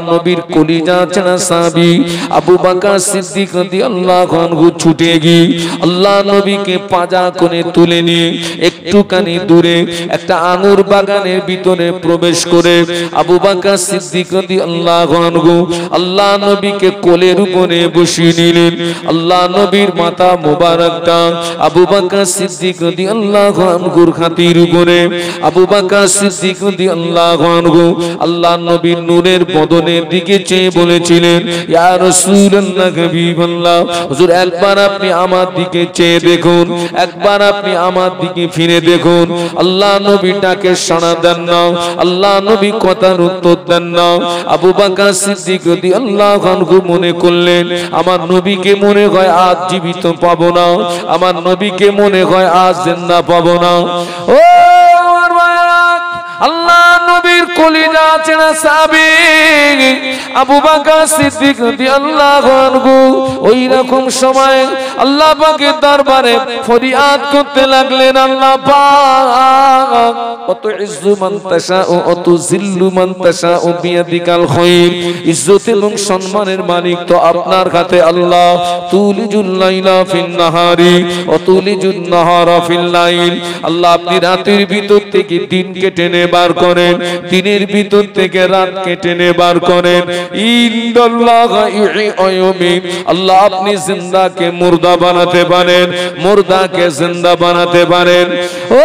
নবীর কলিজা ছেঁড়া সাহাবী আবু বকর সিদ্দিক রাদিয়াল্লাহু আনহু ছুটে গিয়ে আল্লাহ নবীকে পাজা করে তুলে নিয়ে একটুখানি দূরে একটা আঙুর বাগানের ভিতরে প্রবেশ করে আবু বকর সিদ্দিক রাদিয়াল্লাহু আনহু আল্লাহ নবীকে কোলের উপরে বসিয়ে নিলেন। আল্লাহ নবীর মাথা মোবারকটা আবু বকর সিদ্দিক রাদিয়াল্লাহু আনহুর খাতির উপরে আবু বকর সিদ্দিক রাদিয়াল্লাহু আনহু আল্লাহ নবীর নূরের বদনের দিকে চেয়ে বলেছিলেন, ইয়া রাসূলুল্লাহ হাবিবাল্লাহ, হুজুর একবার আপনি আমার দিকে চেয়ে দেখুন, একবার আপনি আমার দিকে ফিরে দেখুন। আল্লাহ নবী ডাকে সাড়া দেন না, আল্লাহ নবী কথার উত্তর দেন না। আবু বকর সিদ্দিক রাদিয়াল্লাহু আনহু মনে করলেন, আমার নবীকে মনে হয় আজ জীবিত পাবো না, আমার নবীকে মনে হয় আজ জিন্দা পাবো না। ও আমার ভাইরা, আল্লাহ নবীর কলিজা ছেঁড়া সাহাবী আবু বকর সিদ্দিক রাদিয়াল্লাহু আনহু ওই রকম সময় আল্লাহ পাকের দরবারে ফরিয়াদ করতে লাগলেন, আল্লাহ পাক অতুইজ্জু মান তাশাউ অতুযিল্লু মান তাশাউ বিয়াদিকাল খায়র, ইজ্জত এবং সম্মানের মালিক তো আপনার হাতে আল্লাহ। তুলিজুল লাইলা ফিন নাহারি অতুলিজুন নাহারা ফিল লাইল, আল্লাহ আপনি রাতের ভিতর থেকে দিনকে টেনে বার করেন, দিনের ভিতর থেকে রাতকে টেনে বার করেন। ইন্দাল্লাহি ইউমিন, আল্লাহ আপনি জিন্দাকে মুর্দা বানাতে পারেন, মুর্দাকে জিন্দা বানাতে পারেন। ও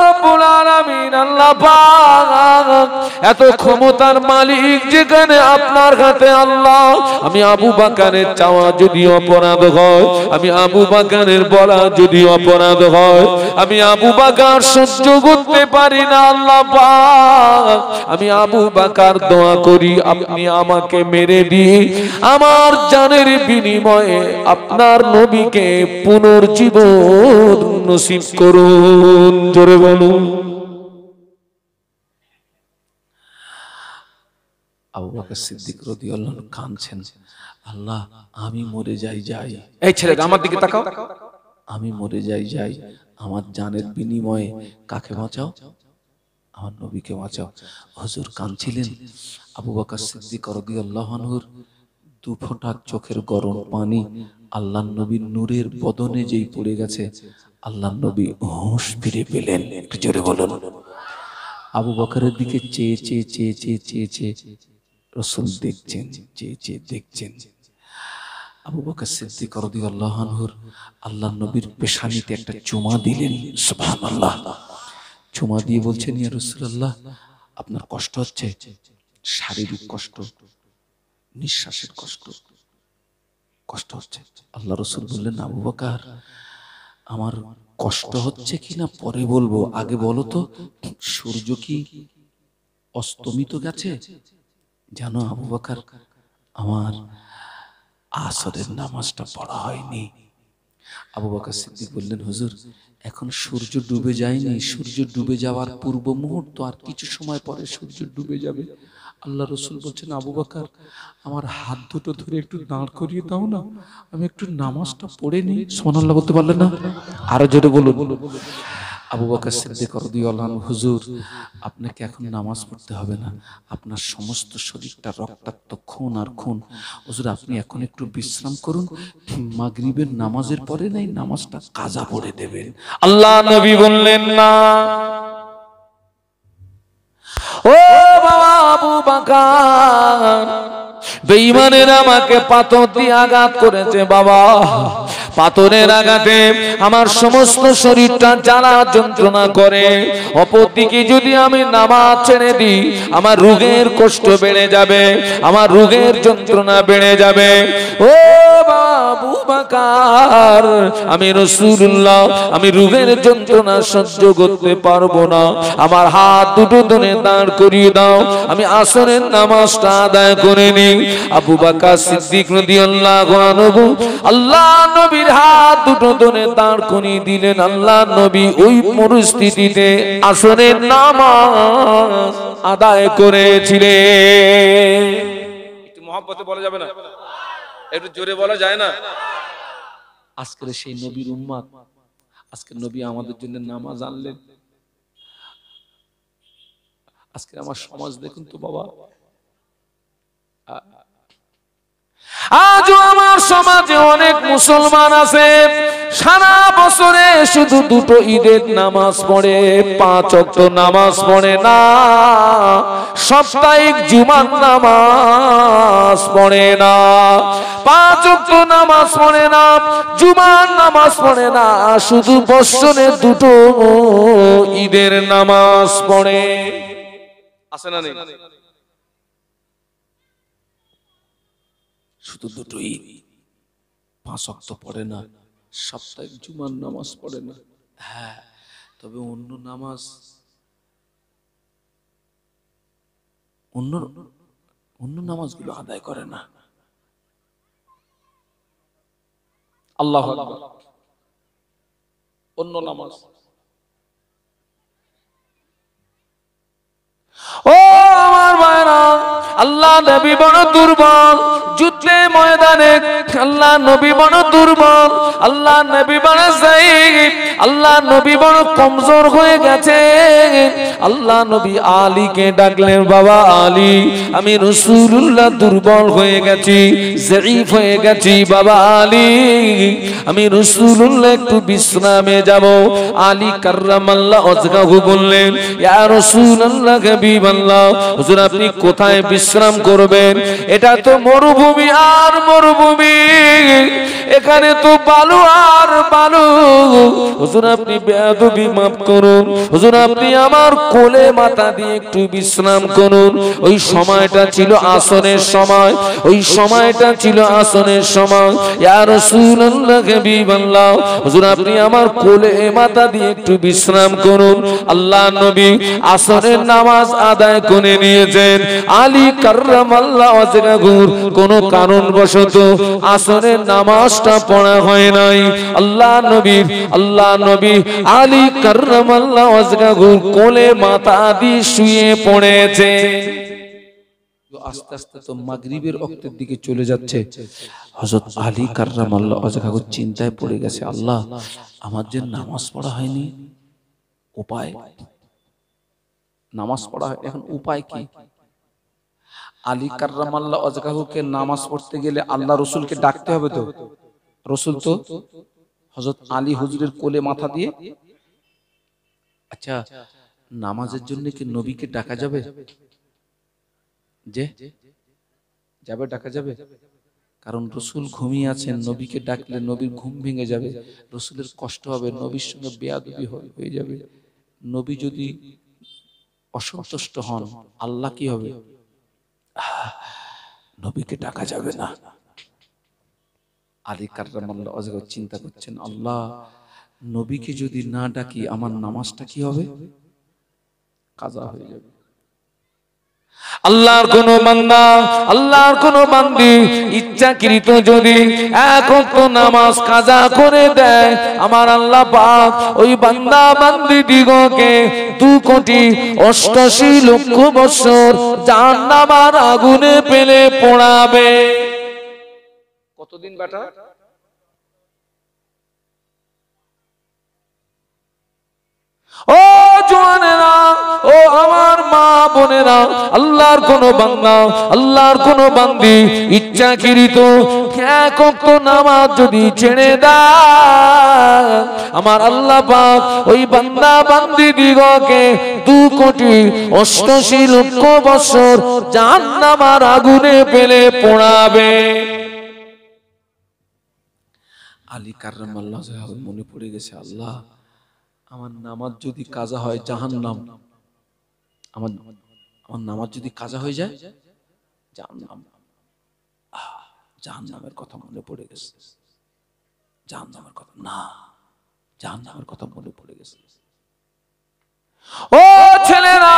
রব্বুল আলামিন, আল্লাহ পাক এত ক্ষমতার মালিক যেখানে আপনার হাতে আল্লাহ। আমি আবু বকরের চাওয়া যদি অপরাধ হয়, আমি আবু বকরের বলা যদি অপরাধ হয়, আমি আবু বকর সহ্য করতে পারি না আল্লাহ পাক। আমি আবু বকর দোয়া করি আপনি আমাকে মেরে দিয়ে আমার জানের বিনিময়ে আপনার নবীকে পুনর্জীবন নসিব করুন। জোরে বলুন। আবু বকর সিদ্দিক রাদিয়াল্লাহু আনহু কাঁদছেন, আল্লাহ আমি মরে যাই, এই ছেলে আমার দিকে তাকাও, আমি মরে যাই, আমার জানের বিনিময়ে কাকে বাঁচাও? আমার নবীকে বাঁচাও। হুজুর কাঁদছিলেন। আবু বকর সিদ্দিক রাদিয়াল্লাহু আনহুর দু ফোঁটা চোখের গরম পানি আল্লাহর নবীর নূরের বদনে যেই পড়ে গেছে, আল্লাহর নবী হুঁশ ফিরে পেলেন। একটু জোরে বলুন। আবু বকরের দিকে চেয়ে রাসূল দেখছেন, চেয়ে দেখছেন। আবু বকর সিদ্দিক রাদিয়াল্লাহু আনহুর আল্লাহর নবীর পেশানিতে একটা চুমা দিলেন। সুবহানাল্লাহ। চুমা দিয়ে বলছেন, ইয়া রাসূলুল্লাহ, আপনার কষ্ট হচ্ছে? শারীরিক কষ্ট, নিঃশ্বাসের কষ্ট হচ্ছে? আল্লাহ রাসূল বললেন, আবু বকর আমার কষ্ট হচ্ছে কিনা পরে বলবো, আগে বলো তো সূর্য কি অস্তমিত গেছে? জানো আবু বকর, আমার আসরের নামাজটা পড়া হয়নি। আবু বকর সিদ্দিক বললেন, হুজুর এখন সূর্য ডুবে যায়নি, সূর্য ডুবে যাওয়ার পূর্ব মুহূর্ত, আর কিছু সময় পরে সূর্য ডুবে যাবে। আল্লাহ রাসূল বলছেন, আবু বকর আমার হাত দুটো ধরে একটু দাঁড় করিয়ে দাও না, আমি একটু নামাজটা পড়ে নিই। সুবহানাল্লাহ বলতে পারলেন না? আরো জোরে বলুন। আবু বকর সিদ্দিক রাদিয়াল্লাহু আনহু, হুজুর আপনাকে এখন নামাজ পড়তে হবে না, আপনার সমস্ত শরীরটা রক্তাক্ত, খুন আর খুন। হুজুর আপনি এখন একটু বিশ্রাম করুন, মাগরিবের নামাজের পরে নাই নামাজটা কাজা পড়ে দেবেন। আল্লাহ নবী বললেন, না। ও বাবা আবু বকর, বেঈমানের আমাকে পাথর দিয়ে আঘাত করেছে বাবা, পাথরের আঘাতে আমার সমস্ত শরীরটা জ্বালা যন্ত্রণা করে। অপরদিকে যদি আমি নামাজ ছেড়ে দিই, আমার রোগের কষ্ট বেড়ে যাবে, আমার রোগের যন্ত্রণা বেড়ে যাবে। ও আবু বকর, আমি রাসূলুল্লাহ, আমি রোগের যন্ত্রণা সহ্য করতে পারবো না, আমার হাত দুটো ধরে দাঁড় করিয়ে দাও, আমি আসরের নামাজটা আদায় করে নিই। আবু বকর সিদ্দিক রাদিয়াল্লাহু আনহু আল্লাহ নবীর হাত দুটো ধরে দাঁড় করিয়ে দিলেন। আল্লাহ নবী ওই পরিস্থিতিতে আসরের নামাজ আদায় করেছিলেন। একটু মহব্বতে বলা যাবে না? একটু জোরে বলা যায় না? আজকের সেই নবীর উম্মত, আজকের নবী আমাদের জন্য নামাজ আনলেন। আজকে আমার সমাজ দেখুন তো বাবা, আজও আমার সমাজে অনেক মুসলমান আছে সারা বছরে শুধু দুটো ঈদের নামাজ পড়ে, 5 ওয়াক্ত নামাজ পড়ে না, সাপ্তাহিক জুমার নামাজ পড়ে না, 5 ওয়াক্ত নামাজ পড়ে না, জুমার নামাজ পড়ে না, শুধু বছরে দুটো ঈদের নামাজ পড়ে। আছে না নেই? শুধু দুটো ঈদ, 5 ওয়াক্ত পড়ে না, সাপ্তাহিক জুমার নামাজ পড়ে না। হ্যাঁ, তবে অন্য নামাজ, অন্য নামাজগুলো আদায় করে না। আল্লাহু আকবার। অন্য নামাজ, ও আমার ভাইরা, আল্লাহ নবী বড় দুর্বল, যুদ্ধে ময়দানে আল্লাহ নবী বড় দুর্বল, আল্লাহ নবী বড় যায়ীফ, আল্লাহ নবী বড় কমজোর হয়ে গেছে। আল্লাহ নবী আলীকে ডাকলেন, বাবা আলী, আমি রাসূলুল্লাহ দুর্বল হয়ে গেছি, যায়ীফ হয়ে গেছি, বাবা আলী আমি রাসূলুল্লাহ একটু বিশ্রামে যাব। আলী কাররামাল্লাহু ওয়াজহাহু বললেন, ইয়া রাসূলুল্লাহ হাবিবাল্লাহ, হুজুর আপনি কোথায় বিশ্রাম করবেন? এটা তো মরুভূমি আর মরুভূমি, এখানে তো বালু আর বালু। হুজুর আপনি বেয়াদবি মাফ করুন, হুজুর আপনি আমার কোলে মাথা দিয়ে একটু বিশ্রাম করুন। ওই সময়টা ছিল আসরের সময়, ওই সময়টা ছিল আসরের সময়। ইয়া রাসূলুল্লাহ হাবিবাল্লাহ, হুজুর আপনি আমার কোলে মাথা দিয়ে একটু বিশ্রাম করুন। আল্লাহ নবী আসরের নামাজ আদায় করে নিয়েছেন। আলী কাররামাল্লাহু ওয়াজহাহু কোন কারণবশত আসরের নামাজটা পড়া হয় নাই। আল্লাহ নবী আলী কাররামাল্লাহু ওয়াজহাহু কোলে মাথা দিয়ে শুয়ে পড়েছে। আস্তে আস্তে তো মাগরিবের ওয়াক্তের দিকে চলে যাচ্ছে। হযরত আলী কাররামাল্লাহু ওয়াজহাহু চিন্তায় পড়ে গেছে, আল্লাহ আমার যে নামাজ পড়া হয়নি, উপায়, নামাজ পড়া হয়, এখন উপায় কি? আলী কাররামাল্লাহু ওয়াজহাহুকে নামাজ পড়তে গেলে আল্লাহ রাসূলকে ডাকতে হবে। তো রাসূল তো হযরত আলী হুজুরের কোলে মাথা দিয়ে, আচ্ছা নামাজের জন্য কি নবীকে ডাকা যাবে? যে যাবে, ডাকা যাবে? কারণ রাসূল ঘুমিয়ে আছেন, নবীকে ডাকলে নবীর ঘুম ভেঙে যাবে, রাসূলের কষ্ট হবে, নবীর সঙ্গে বেয়াদবি হয়ে যাবে। নবী যদি অসন্তুষ্ট হন, আল্লাহ কি হবে? নবীকে ডাকা যাবে না। আলী কাররামাল্লাহু ওয়াজহাহু চিন্তা করছেন, আল্লাহ নবীকে যদি না ডাকি আমার নামাজটা কি হবে? কাজা হয়ে যাবে। আল্লাহর কোন বান্দা, আল্লাহর কোন বান্দি ইচ্ছাকৃত যদি এক ওয়াক্ত নামাজ কাজা করে দেয়, আমার আল্লাহ পাক ওই বান্দা বান্দি দিগকে 2,88,00,000 বছর জাহান্নামের আগুনে ফেলে পোড়াবে। কতদিন বেটা? ও জওয়ানেরা, ও আমার মা বোনেরা, আল্লাহর কোন বান্দা, আল্লাহর কোন বান্দি ইচ্ছাকৃত এক ওয়াক্ত নামাজ যদি ছেড়ে দেয়, আমার আল্লাহ পাক ওই বান্দা বান্দি দিগকে 2,88,00,000 বছর জাহান্নামের আগুনে ফেলে পোড়াবে। আলী কাররামাল্লাহু ওয়াজহাহু মনে পড়ে গেছে, আল্লাহ আমার নামাজ যদি কাজা হয় জাহান্নাম, আমার নামাজ যদি কাজা হয়ে যায় জাহান্নাম। জাহান্নামের কথা মনে পড়ে গেছে, জাহান্নামের কথা না, জাহান্নামের কথা মনে পড়ে গেছে। ও ছেলেরা,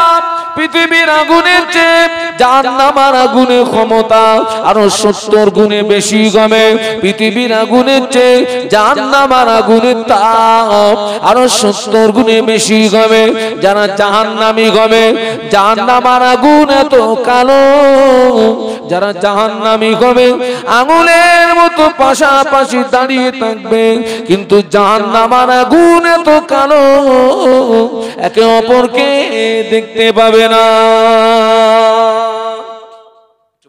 পৃথিবীর আগুনের চেয়ে জাহান্নামের আগুনের ক্ষমতা আরো 70 গুণে বেশি গমে। পৃথিবীর আগুনের চেয়ে জাহান্নামের আগুনের তাপ আরো 70 গুণে বেশি গমে। যারা জাহান্নামী গমে, জাহান্নামের আগুন এত কালো, যারা জাহান্নামী গমে আঙুলের মতো পাশাপাশি দাঁড়িয়ে থাকবে, কিন্তু জাহান্নামের আগুন এত কালো একে অপরকে দেখতে পাবে না।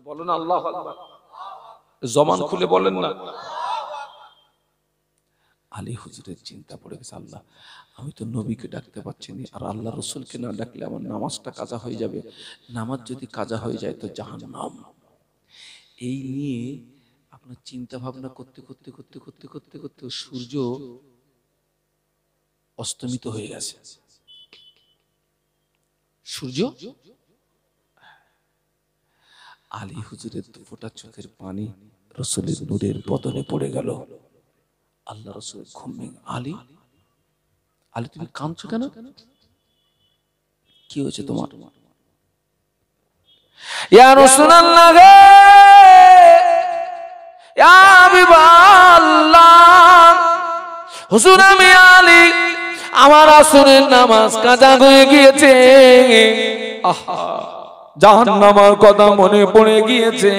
বলো না আল্লাহু আকবার, জবান খুলে বলেন না। আলী হুজুরের চিন্তা পড়ে গেছে, আল্লাহ আমি তো নবীকে ডাকতে পারছি না, আর আল্লাহ রসুলকে না ডাকলে আমার নামাজটা কাজা হয়ে যাবে, নামাজ যদি কাজা হয়ে যায় তো জাহান্নাম। এই নিয়ে আপনার চিন্তা ভাবনা করতে করতে করতে করতে করতে করতে সূর্য অস্তমিত হয়ে গেছে। সূর্য, আলী হুজুরের ফোঁটা চোখের পানি রসুলের নূরের বদনে পড়ে গেল। আল্লাহ রসুল ঘুম ভেঙে, আলী আলী তুমি কাঁদছো কেন, কি হয়েছে তোমার? ইয়া রাসূলুল্লাহ ইয়া হাবিবাল্লাহ, হুজুর আমি আলী, আমার আসরের নামাজ কাজা হয়ে গিয়েছে। আহা, জাহান্নামের কথা মনে পড়ে গিয়েছে।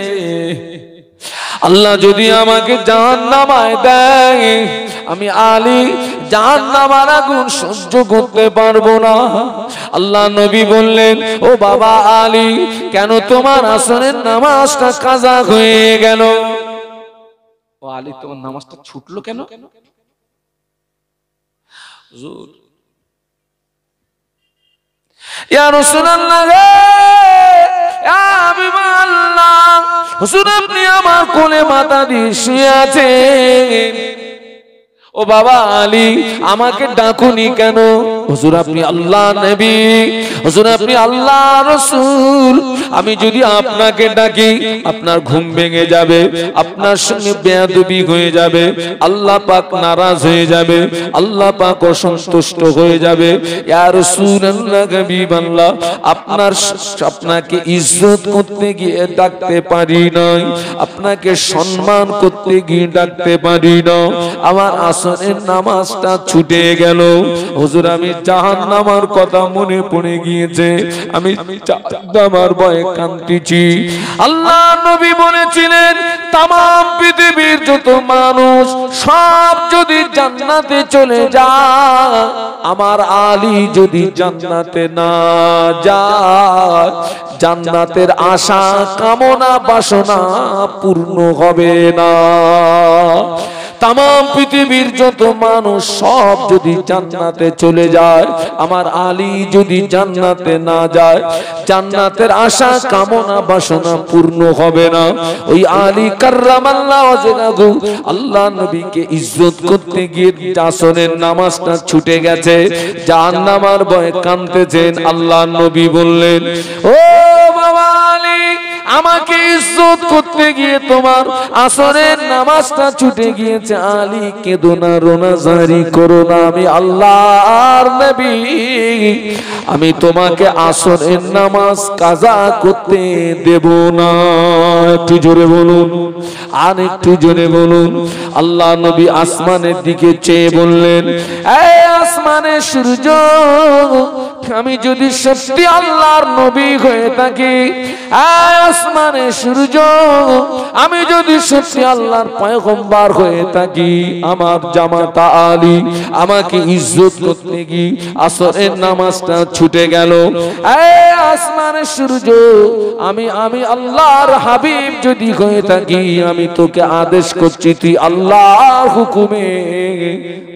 আল্লাহ যদি আমাকে জাহান্নামায় দেয়, আমি আলী জাহান্নামের আগুন সহ্য করতে পারবো না। আল্লাহ নবী বললেন, ও বাবা আলী, কেন তোমার আসরের নামাজটা কাজা হয়ে গেল? ও আলী, তোমার নামাজটা ছুটলো কেন? হুজুর, ইয়া রাসূলুল্লাহ ইয়া হাবিবাল্লাহ, হুজুর আপনি আমার কোলে মাথা দিয়ে শুয়ে আছেন। ও বাবা আলী, আমাকে ডাকুনি কেন? হুজুর আপনি আল্লাহ নবী, হুজুর আপনি আল্লাহ রাসূল, আমি যদি আপনাকে ডাকি আপনার ঘুম ভেঙে যাবে, আপনার সঙ্গে বেয়াদবি হয়ে যাবে, আল্লাহ পাক নারাজ হয়ে যাবে, আল্লাহ পাক অসন্তুষ্ট হয়ে যাবে। ইয়া রাসূলুল্লাহ হাবিবাল্লাহ, আপনাকে ইজ্জত করতে গিয়ে ডাকতে পারি নাই, আপনাকে সম্মান করতে গিয়ে ডাকতে পারি না, আমার আসরের নামাজটা ছুটে গেল। হুজুর আমি জাহান্নামের কথা মনে পড়ে গিয়েছে, আমি জাহান্নামের ভয়ে কাঁদতেছি। আল্লাহ নবী বলেছিলেন, तमाम পৃথিবীর যত মানুষ সব যদি জান্নাতে চলে যায়, আমার আলী যদি জান্নাতে না যায়, জান্নাতের আশা কামনা বাসনা পূর্ণ হবে না। तमाम পৃথিবীর যত মানুষ সব যদি জান্নাতে চলে যায়, আমার আলী যদি জান্নাতে না যায়, জান্নাতের আশা কামনা বাসনা পূর্ণ হবে না। ওই আলী কাররামাল্লাহু ওয়াজহাহু আল্লাহ নবীকে ইজ্জত করতে গিয়ে আসরের নামাজটা ছুটে গেছে, জাহান্নামের ভয়ে কাঁদতেছেন। আল্লাহ নবী বললেন, ও বাবা আলী, আমাকে ইজ্জত করতে গিয়ে তোমার আসরের নামাজটা ছুটে গিয়েছে। আলী কেঁদো না, রোনা জারি করো না, আমি আল্লাহর নবী, আমি তোমাকে আসরের নামাজ কাজা করতে দেব না। একটু জোরে বলুন, আর একটু জোরে বলুন। আল্লাহ নবী আসমানের দিকে চেয়ে বললেন, এই আসমানের সূর্য, আমি যদি সত্যি আল্লাহর নবী হয়ে থাকি, আসমানের সূর্য, আমি যদি সত্যি আল্লাহর পয়গম্বর হয়ে থাকি, আমার জামাতা আলী আমাকে ইজ্জত করতে গিয়ে আসরের নামাজটা ছুটে গেল। এই আসমানের সূর্য, আমি আল্লাহর হাবিব যদি হয়ে থাকি, আমি তোকে আদেশ করছি, তুই আল্লাহর হুকুমে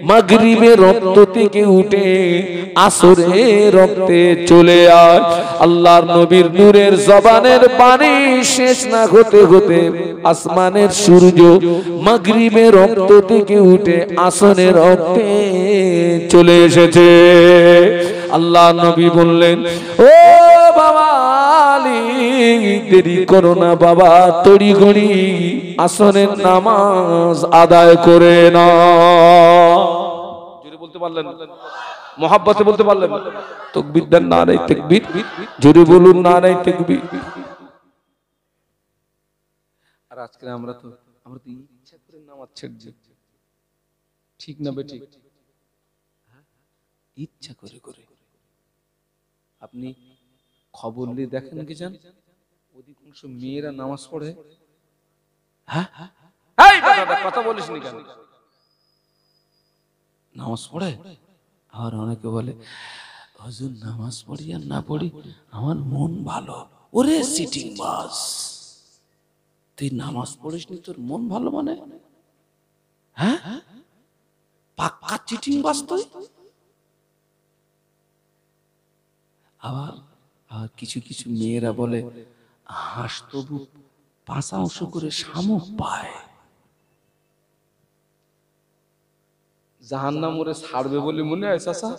মাগরিবের রক্ত থেকে উঠে আসরের রক্তে চলে আয়। আল্লাহর নবীর নূরের জবানের পানি শেষ না হতে হতে আসমানের সূর্য মাগরিবের রক্ত থেকে উঠে আসরের রক্তে চলে এসেছে। আল্লাহ নবী বললেন, ও বাবা আলী, দেরি করো না বাবা, তড়িঘড়ি আসরের নামাজ আদায় করে না। জোরে বলতে পারলেন? মোহাব্বতে বলতে পারলেন? তাকবীর দেন, নারে তাকবীর, জোরে বলুন নারে তাকবীর। আর আজকে আমরা তো ইচ্ছা করে নামাজ ছেড়ে দিই, ঠিক না বেঠিক? ইচ্ছা করে করে। আপনি খবর নিয়ে দেখেন কি জান, অধিকাংশ মেয়েরা নামাজ পড়ে। হ্যাঁ, এই কথা বলিস নি কেন? নামাজ পড়ে। আর অনেকে বলে, হুজুর নামাজ পড়ি আর না পড়ি আমার মন ভালো। ওরে সিটিং বাস, তুই নামাজ পড়িসনি, তোর মন ভালো মানে? হ্যাঁ, পাক্কা চিটিং বাস তুই। আবার কিছু কিছু মেয়েরা বলে হাঁস তবু 5 অংশ করে শামুক পায়। জাহান্নাম ওরে ছাড়বে বলে মনে হয় চাচা?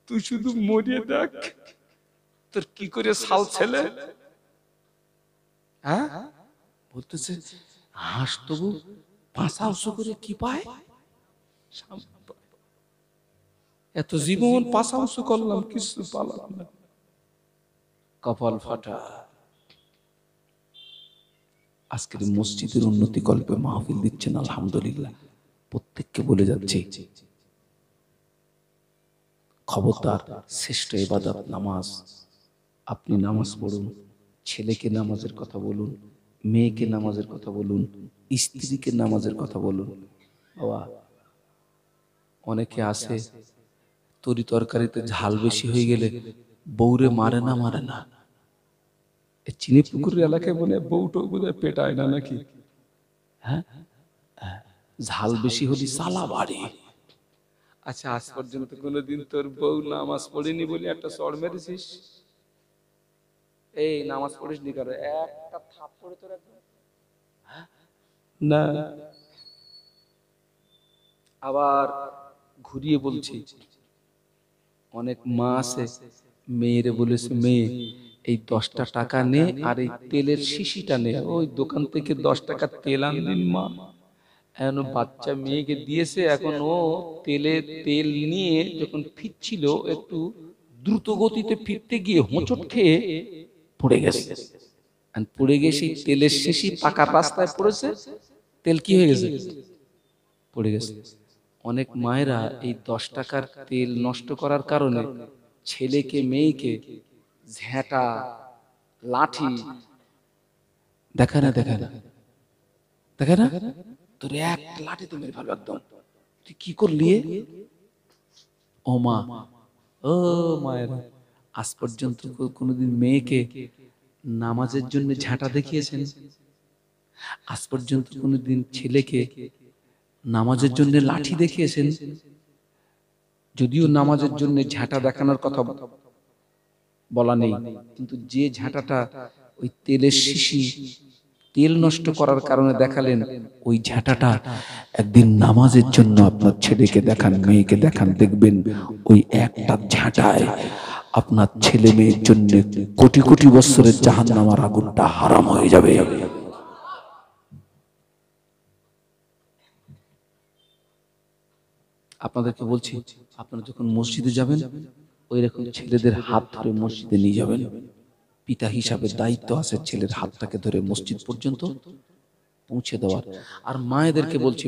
তুই শুধু মরিয়ে দেখ তোর কি করে সাল ছেলে। হ্যাঁ, বলতেছে হাঁস তবু 5 অংশ করে কি পায়? এত জীবন 5 অংশ করলাম, কিছু পালাম না, কপাল ফাটা। আজকের মসজিদের উন্নতি কল্পে মাহফিল দিচ্ছেন, আলহামদুলিল্লাহ। প্রত্যেককে বলে যাচ্ছে খবরদার, শ্রেষ্ঠ ইবাদত নামাজ। আপনি নামাজ পড়ুন, ছেলেকে নামাজের কথা বলুন, মেয়েকে নামাজের কথা বলুন, স্ত্রীকে নামাজের কথা বলুন। বাবা, অনেকে আছে তরি তরকারিতে ঝাল বেশি হয়ে গেলে বউরে মারে না। চিনি পুকুরের এলাকায় বলে বউটো বোধহয় পেটায় না নাকি? হ্যাঁ, ঝাল বেশি হলে সালা বাড়ি। আচ্ছা, আজ পর্যন্ত কোনোদিন তোর বউ নামাজ পড়েনি বলে একটা চড় মেরেছিস? এই নামাজ পড়িস নি কারো একটা থাপ্পড়ে তোর না। আবার ঘুরিয়ে বলছি, অনেক মা আছে মেয়েরে বলেছে, মেয়ে এই 10টা টাকা নে আর এই তেলের শিশিটা নে, ওই দোকান থেকে 10 টাকা তেল আনদিন মা। এখন বাচ্চা মেয়েকে দিয়েছে, এখন ও তেল নিয়ে যখন ফিরছিল, একটু দ্রুত গতিতে ফিরতে গিয়ে হোঁচট খেয়ে পড়ে গেছে। পড়ে গিয়ে সেই তেলের শিশি পাকা রাস্তায় পড়েছে, তেল কি হয়ে গেছে? পড়ে গেছে। অনেক মায়েরা এই 10 টাকার তেল নষ্ট করার কারণে ছেলেকে মেয়েকে ঝেঁটা লাঠি দেখা না তোর এক লাঠিতে মেরে ফেলবে একদম। তুই কি করলি? ও মা, ও মায়ের, আজ পর্যন্ত কোনোদিন মেয়েকে নামাজের জন্য ঝাঁটা দেখিয়েছেন? আজ পর্যন্ত কোনোদিন ছেলেকে নামাজের জন্য লাঠি দেখিয়েছেন? যদিও নামাজের জন্য ঝাঁটা দেখানোর কথা বলা নেই, কিন্তু যে ঝাঁটাটা ওই তেলের শিশি তেল নষ্ট করার কারণে দেখালেন, ওই ঝাঁটাটা একদিন নামাজের জন্য আপনার ছেলেকে দেখান, মেয়েকে দেখান, দেখবেন ওই একটা ঝাঁটায় আপনার ছেলে মেয়ের জন্য কোটি কোটি বছরের জাহান্নামের আগুনটা হারাম হয়ে যাবে। আপনাদেরকে বলছি, আপনারা যখন মসজিদে যাবেন, ওই রকম ছেলেদের হাত ধরে মসজিদে নিয়ে যাবেন। পিতা হিসাবে দায়িত্ব আছে ছেলের হাতটাকে ধরে মসজিদ পর্যন্ত পৌঁছে দেওয়ার। আর মায়েদেরকে বলছি,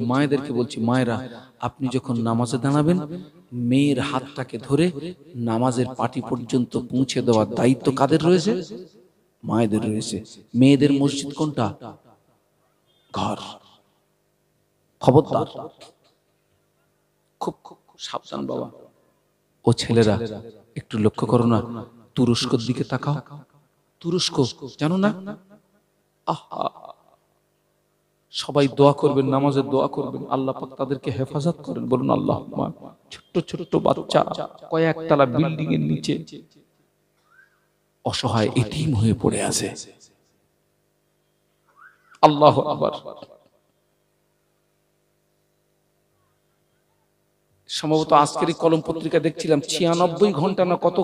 মায়েরা, আপনি যখন নামাজে দাঁড়াবেন, মেয়ের হাতটাকে ধরে নামাজের পাটি পর্যন্ত পৌঁছে দেওয়ার দায়িত্ব কাদের রয়েছে? মায়েদের রয়েছে। মেয়েদের মসজিদ কোনটা? ঘর। খবরদার, খুব সাবধান বাবা। ও ছেলেরা, একটু লক্ষ্য করো না, তুরস্কর দিকে তাকাও। তুরস্ক জানো না? সবাই দোয়া করবেন, নামাজে দোয়া করবেন, আল্লাহ পাক তাদেরকে হেফাজত করেন, বলুন আল্লাহুম্মা। ছোট্ট ছোট্ট বাচ্চা কয়েকতলা বিল্ডিং এর নিচে অসহায় এতিম হয়ে পড়ে আছে। আল্লাহু আকবার। সম্ভবত আজকের কলম পত্রিকা দেখছিলাম, 96 ঘন্টা না কত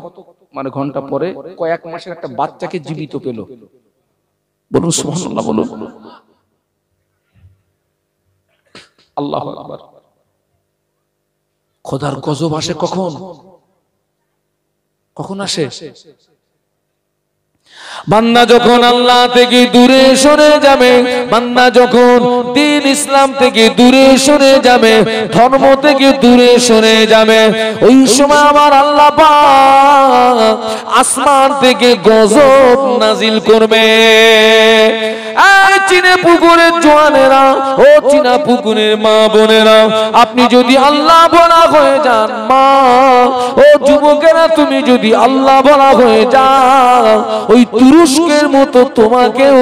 মানে ঘন্টা পরে কয়েক মাসের একটা বাচ্চাকে জীবিত পেল। বলুন সুবহানাল্লাহ, বলুন আল্লাহু আকবার। খোদার গজব আসে কখন আসে? বান্দা যখন আল্লাহ থেকে দূরে সরে যাবে, বান্দা যখন দ্বীন ইসলাম থেকে দূরে সরে যাবে, ধর্ম থেকে দূরে সরে যাবে, ওই সময় আমার আল্লাহ পাক আসমান থেকে গজব নাজিল করবে। চিনে পুকুরের জোয়ানেরা, ও চিনা পুকুরের মা বোনেরা, আপনি যদি আল্লাহ ভোলা হয়ে যান, মা ও যুবকেরা তুমি যদি আল্লাহ ভোলা হয়ে যাও, ওই তুরস্কের মতো তোমাকেও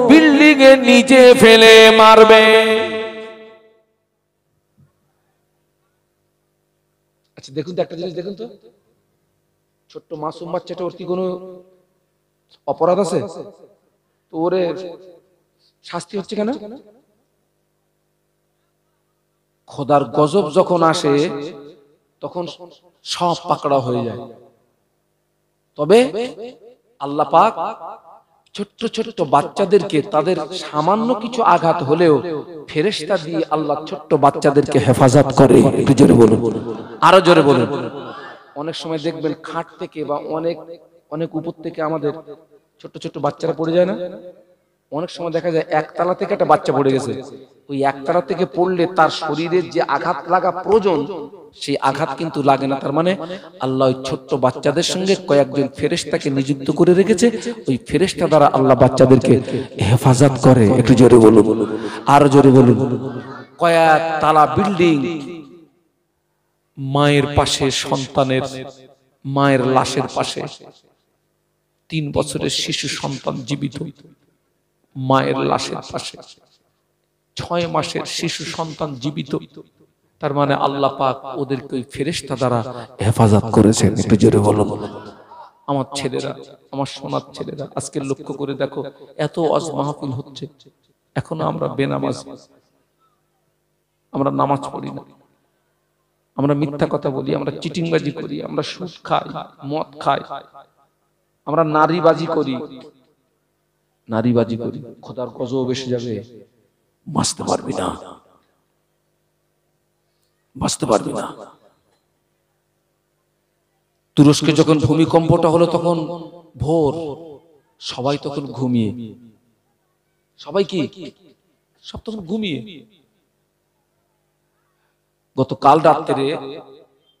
বিল্ডিং এর নিচে ফেলে মারবে। আচ্ছা দেখুন তো একটা জিনিস দেখুন তো, ছোট্ট মাসুম বাচ্চাটা, ওর কি কোনো অপরাধ আছে? তো ওরে শাস্তি হচ্ছে কেন? খোদার গজব যখন আসে তখন সব পাকড়া হয়ে যায়। তবে আল্লাহ পাক ছোট্ট ছোট্ট বাচ্চাদেরকে তাদের সামান্য কিছু আঘাত হলেও ফেরেশতা দিয়ে আল্লাহ ছোট্ট বাচ্চাদেরকে হেফাজত করে। একটু জোরে বলুন, আরো জোরে বলুন। অনেক সময় দেখবেন খাট থেকে বা অনেক অনেক উপর থেকে আমাদের ছোট্ট ছোট্ট বাচ্চারা পড়ে যায় না? অনেক সময় দেখা যায় একতলা থেকে একটা বাচ্চা পড়ে গেছে, ওই একতলা থেকে পড়লে তার শরীরের যে আঘাত লাগা প্রয়োজন সেই আঘাত কিন্তু লাগে না। তার মানে আল্লাহ ওই ছোট্ট বাচ্চাদের সঙ্গে কয়েকজন ফেরেশতাকে নিযুক্ত করে রেখেছে, ওই ফেরেশতা দ্বারা আল্লাহ বাচ্চাদেরকে হেফাজত করে। একটু জোরে বলুন, আরো জোরে বলুন। কয়েক তালা বিল্ডিং, মায়ের পাশে সন্তানের, মায়ের লাশের পাশে 3 বছরের শিশু সন্তান জীবিত, মায়ের লাশের পাশে 6 মাসের শিশু সন্তান জীবিত। তার মানে আল্লাহ পাক ওদেরকে ওই ফেরেশতা দ্বারা হেফাজত করেছেন। একটু জোরে বলুন। আমার ছেলেরা, আমার সোনার ছেলেরা, আজকে লক্ষ্য করে দেখো, এত ওয়াজ মাহফিল হচ্ছে, এখনো আমরা বেনামাজ, আমরা নামাজ পড়ি না, আমরা মিথ্যা কথা বলি, আমরা চিটিংবাজি করি, আমরা সুদ খাই, মদ খাই, আমরা নারীবাজি করি, নারীবাজি করি। খোদার গজব এসে যাবে, বাঁচতে পারবি না, বাঁচতে পারবি না। তুরস্কে যখন ভূমিকম্পটা হলো তখন ভোর, সবাই তখন ঘুমিয়ে, সবাই কি সব তখন ঘুমিয়ে। গতকাল রাত্রে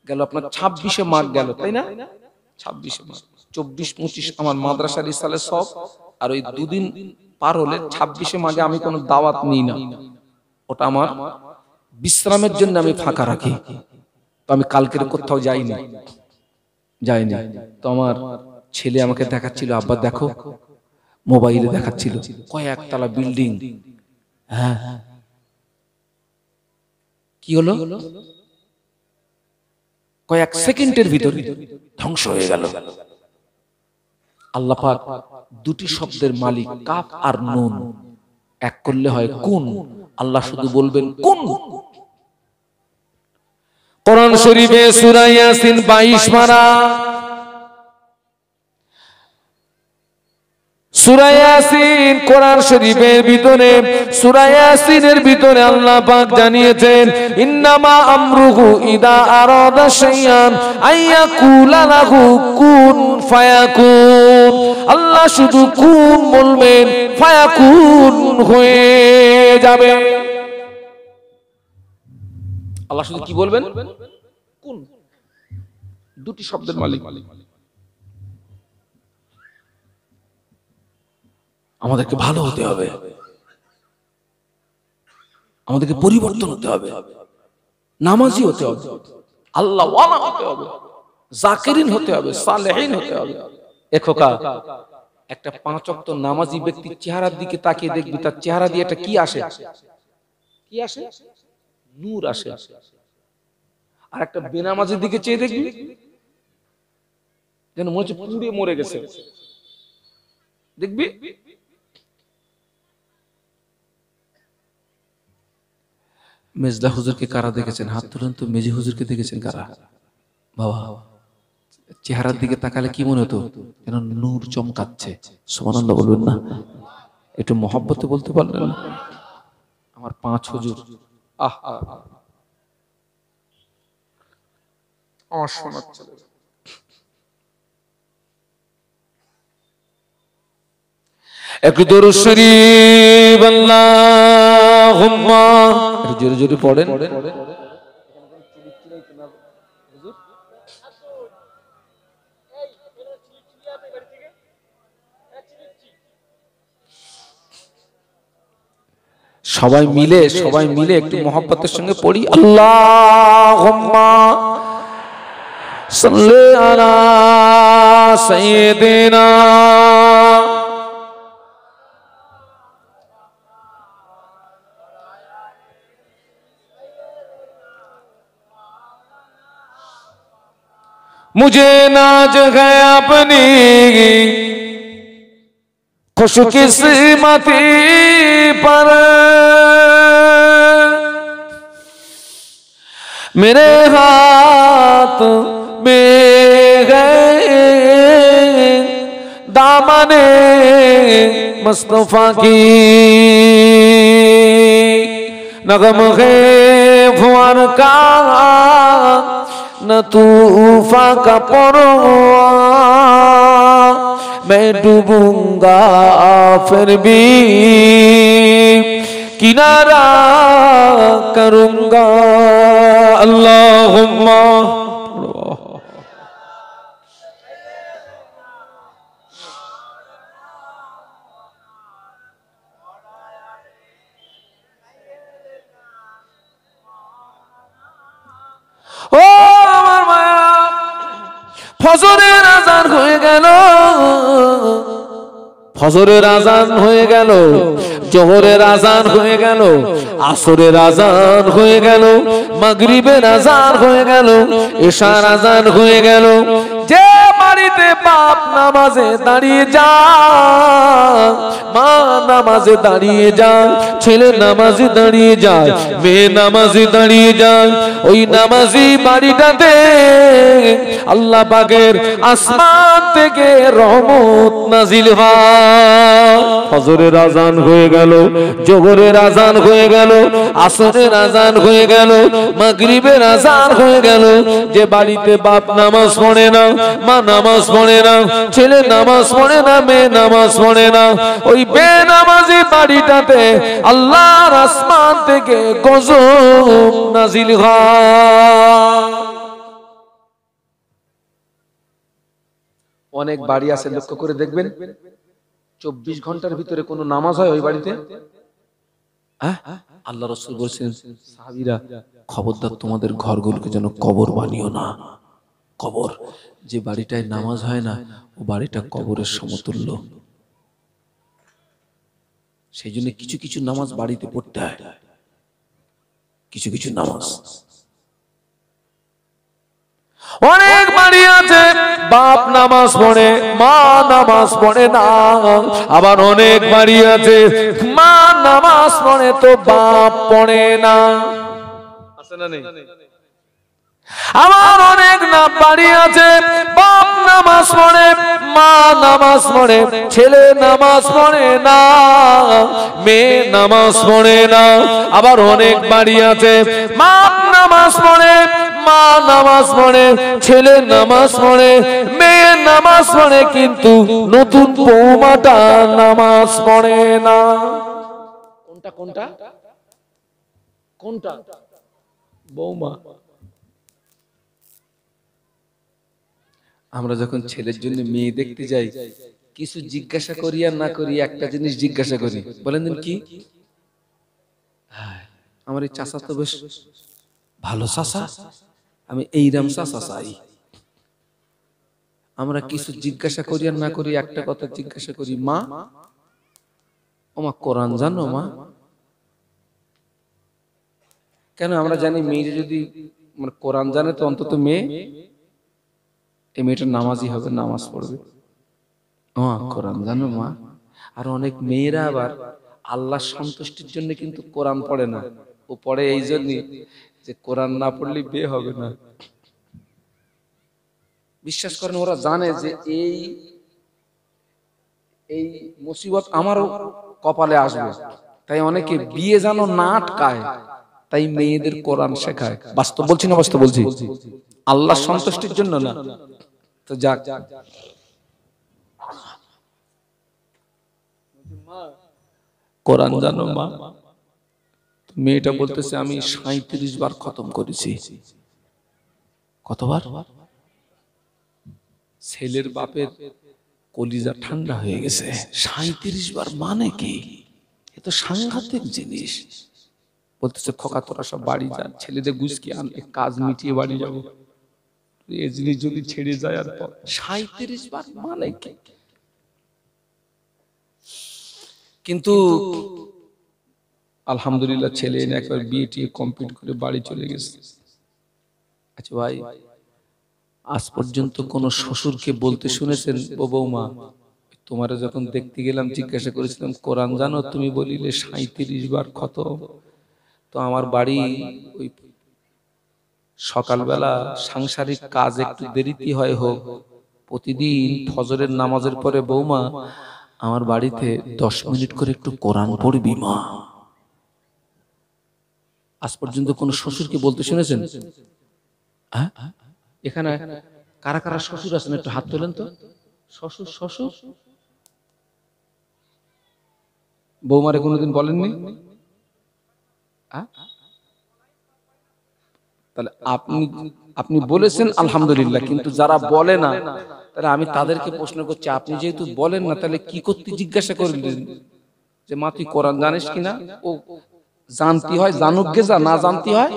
গেল আপনার 26শে মাঘ গেল, তাই না? 26শে মাঘ, 24, 25 আমার মাদ্রাসার ইসালে সব, আর ওই দুদিন পার হলে 26শে মাঘে আমি কোনো দাওয়াত নিই না, ওটা আমার বিশ্রামের জন্য আমি ফাঁকা রাখি। তো আমি কালকের কোথাও যাইনি। তো আমার ছেলে আমাকে দেখাচ্ছিল, আব্বা দেখো, মোবাইলে দেখাচ্ছিল কয়েকতলা বিল্ডিং। হ্যাঁ, কি হলো? কয়েক সেকেন্ডের ভিতরে ধ্বংস হয়ে গেল। আল্লাহ পাক দুটি শব্দের মালিক, কাফ আর নুন, এক করলে হয় কুন। আল্লাহ শুধু বলবেন কুন। কোরআন শরীফে সূরা ইয়াসিন 22 পারা, সূরা ইয়াসিন কোরআন শরীফের ভিতরে, সূরা ইয়াসিনের ভিতরে আল্লাহ পাক জানিয়েছেন, ইন্নামা আমরুহু ইদা আরাদা শাইআন আইয়াকুলা লাহু কুন ফায়াকুন। আল্লাহ শুধু কুন বলবেন, ফায়াকুন হয়ে যাবে। আল্লাহ শুধু কি বলবেন? কুন। দুটি শব্দের মালিক। আমাদেরকে ভালো হতে হবে, আমাদেরকে পরিবর্তন হতে হবে, নামাজি হতে হবে, আল্লাহ ওয়ালা হতে হবে, জাকিরিন হতে হবে, সালেহিন হতে হবে। খোকা, একটা 5 ওয়াক্ত নামাজি ব্যক্তির চেহারার দিকে তাকিয়ে দেখবি, তার চেহারা দিয়ে একটা কি আসে? কি আসে? নূর আসে। আর একটা বেনামাজির দিকে চেয়ে দেখবি, যেন মনে হচ্ছে পুড়ে মরে গেছে। দেখবি মেজদা হুজুরকে কারা দেখেছেন? হাত তুলেন তো। মেজি হুজুরকে দেখেছেন কারা? বাবা, চেহারার দিকে তাকালে কি মনে হতো? যেন নূর চমকাচ্ছে। সুবহানাল্লাহ বলবেন না? একটু মহব্বতে বলতে পারলেন? আমার 5 হুজুর, আহ আমার সোনার ছেলে। একটু দরুদ শরীফ আল্লাহুম্মা, জোরে জোরে পড়েন। সবাই মিলে একটু মহব্বতের সঙ্গে পড়ি আল্লাহুম্মা সাল্লি আলা সাইয়্যিদিনা मुझे नाज है अपनी खुशकिस्मती पर मेरे हाथ में है दामने मुस्तफा की नगम है फुआर का न तूफा का परवा मैं डूबूंगा फिर भी किनारा करूंगा अल्लाहुम्मा ও আমার মায়া ফজরের আজান হয়ে গেল ফজরের আজান হয়ে গেল জোহরের আজান হয়ে গেল আসরের আজান হয়ে গেল মাগরিবের আজান হয়ে গেল ইশার আজান হয়ে গেল যে বাড়িতে বাপ নামাজে দাঁড়িয়ে যায় মা নামাজে দাঁড়িয়ে যায় ছেলে নামাজে দাঁড়িয়ে যায় মেয়ে নামাজে দাঁড়িয়ে যায় ওই নামাজি বাড়িটাতে আল্লাহ পাকের আসমান থেকে রহমত নাজিল হয় ফজরের আজান হয়ে গেল জোহরের আজান হয়ে গেল আসরের আজান হয়ে গেল মাগরিবের আজান হয়ে গেল যে বাড়িতে বাপ নামাজ পড়ে না মা নামাজ পড়ে না ছেলে নামাজ পড়ে না মেয়ে নামাজ পড়ে না ওই বেনামাজি বাড়িটাতে আল্লাহর আসমান থেকে গজব নাজিল হয় অনেক বাড়ি আছে লক্ষ্য করে দেখবেন 24 ঘন্টার ভিতরে কোনো নামাজ হয় ওই বাড়িতে আল্লাহ রাসূল বলেছেন সাহাবীরা খবরদার তোমাদের ঘরগুলোকে যেন কবর বানিও না কবর যে বাড়িটায় নামাজ হয় না ও বাড়িটা কবরের সমতুল্য সেই জন্য কিছু কিছু নামাজ বাড়িতে পড়তে হয় কিছু কিছু নামাজ অনেক বাড়ি আছে বাপ নামাজ পড়ে মা নামাজ পড়ে না আবার অনেক বাড়ি আছে মা নামাজ পড়ে তো বাপ পড়ে না আছে না নেই আমার অনেক না বাড়ি আছে বাপ নামাজ পড়ে মা নামাজ পড়ে ছেলে নামাজ পড়ে না মেয়ে নামাজ পড়ে না আবার অনেক বাড়ি আছে বাপ নামাজ পড়ে মা নামাজ পড়ে ছেলে নামাজ পড়ে মেয়ে নামাজ পড়ে কিন্তু নতুন বৌমাটা নামাজ পড়ে না কোনটা কোনটা কোনটা বৌমা আমরা যখন ছেলের জন্য মেয়ে দেখতে যাই কিছু জিজ্ঞাসা করি আর না করি একটা জিনিস জিজ্ঞাসা করি বলেন দিন কি আমার এই চাচা তো বেশ ভালো চাচা আমি এইরাম চাচা চাই আমরা কিছু জিজ্ঞাসা করি আর না করি একটা কথা জিজ্ঞাসা করি মা ওমা কোরআন জানো মা কেন আমরা জানি মেয়ে যদি মানে কোরআন জানে তো অন্তত মেয়ে এই মেয়েটা নামাজি হবে নামাজ পড়বে কোরআন জানো মা আর অনেক মেয়েরা আবার আল্লাহ সন্তুষ্টির জন্য কিন্তু কোরআন পড়ে না ও পড়ে এই জন্য যে কোরআন না পড়লে বিয়ে হবে না বিশ্বাস করেন ওরা জানে যে এই মুসিবত আমারও কপালে আসবে তাই অনেকে বিয়ে যেন না আটকায় তাই মেয়েদের কোরআন শেখায় বাস্তব বলছি না বাস্তব বলছি আল্লাহ সন্তুষ্টির জন্য না তো যাক কোরআন জানো মা মেয়েটা বলতেছে আমি 37 বার খতম করেছি কতবার ছেলের বাপের কলিজা ঠান্ডা হয়ে গেছে 37 বার মানে কি এ তো সাংঘাতিক জিনিস। বলতেছে খোকা তোরা সব বাড়ি যা, ছেলেদের গুছকি আন, কাজ মিটিয়ে বাড়ি যাবো। এই জিনিস যদি ছেড়ে যায় আর 37 বার মানে কি? কিন্তু আলহামদুলিল্লাহ ছেলে এনে একবার বিয়ে টিয়ে কমপ্লিট করে বাড়ি চলে গেছে। আচ্ছা ভাই, আজ পর্যন্ত কোন শ্বশুরকে বলতে শুনেছেন ও বৌমা তোমারে যখন দেখতে গেলাম জিজ্ঞাসা করেছিলাম কোরআন জানো, তুমি বলিলে 37 বার খতম। তো আমার বাড়ি ওই সকালবেলা সাংসারিক কাজ একটু দেরিতে হয় হোক, প্রতিদিন ফজরের নামাজের পরে বৌমা আমার বাড়িতে 10 মিনিট করে একটু কোরআন পড়বি মা। আজ পর্যন্ত কোন শ্বশুরকে বলতে শুনেছেন? হ্যাঁ, এখানে কারা কারা শ্বশুর আছেন একটু হাত তোলেন তো। শ্বশুর শ্বশুর বৌমারে কোনোদিন বলেননি? তাহলে আপনি বলেছেন আলহামদুলিল্লাহ, কিন্তু যারা বলে না তাহলে আমি তাদেরকে প্রশ্ন করছি, আপনি যেহেতু বলেন না তাহলে কি করতে জিজ্ঞাসা করলেন যে মা তুই কোরআন জানিস কিনা? ও জানতে হয় জানুক গে, যা না জানতে হয়।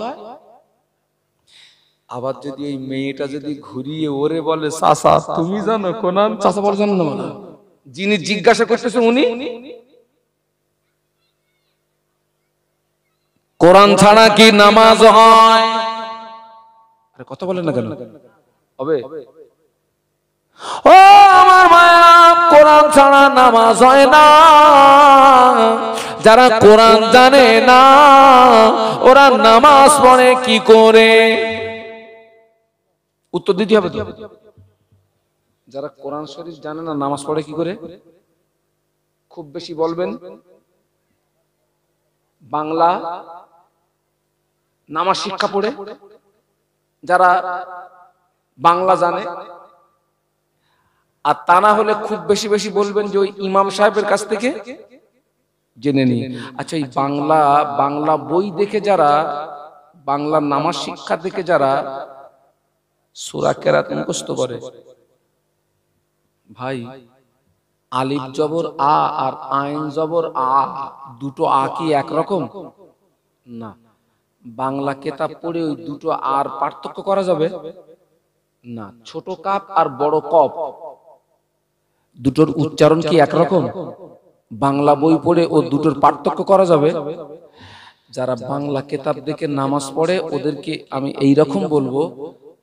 আবার যদি এই মেয়েটা যদি ঘুরিয়ে ওরে বলে চাচা তুমি জানো কোরআন, চাচা বলে জানো না, মানে যিনি জিজ্ঞাসা করতেছে উনি কোরআন ছাড়া কি নামাজ হয়? আরে কথা বলেন না কেন? হবে ও আমার মায়া, কোরআন ছাড়া নামাজ হয় না। যারা কোরআন জানে না ওরা নামাজ পড়ে কি করে? উত্তর দিতে হবে তো। যারা কোরআন শরীফ জানে না নামাজ পড়ে কি করে? খুব বেশি বলবেন বাংলা নামাজ শিক্ষা পড়ে। যারা বাংলা জানে, আর তা না হলে খুব বেশি বেশি বলবেন যে ওই ইমাম সাহেবের কাছ থেকে জেনে নিয়ে। আচ্ছা, এই বাংলা বই দেখে যারা, বাংলা নামাজ শিক্ষা দেখে যারা সূরা কেরাত মুখস্থ করে, ভাই আলিফ জবর আ আর আইন জবর আ, দুটো আ কি একরকম না? বাংলা কিতাব পড়ে ওই দুটো আর পার্থক্য করা যাবে না? ছোট কাপ আর বড় কপ দুটোর উচ্চারণ কি একরকম? বাংলা বই পড়ে ও দুটোর পার্থক্য করা যাবে? যারা বাংলা কিতাব দেখে নামাজ পড়ে ওদেরকে আমি এইরকম বলবো,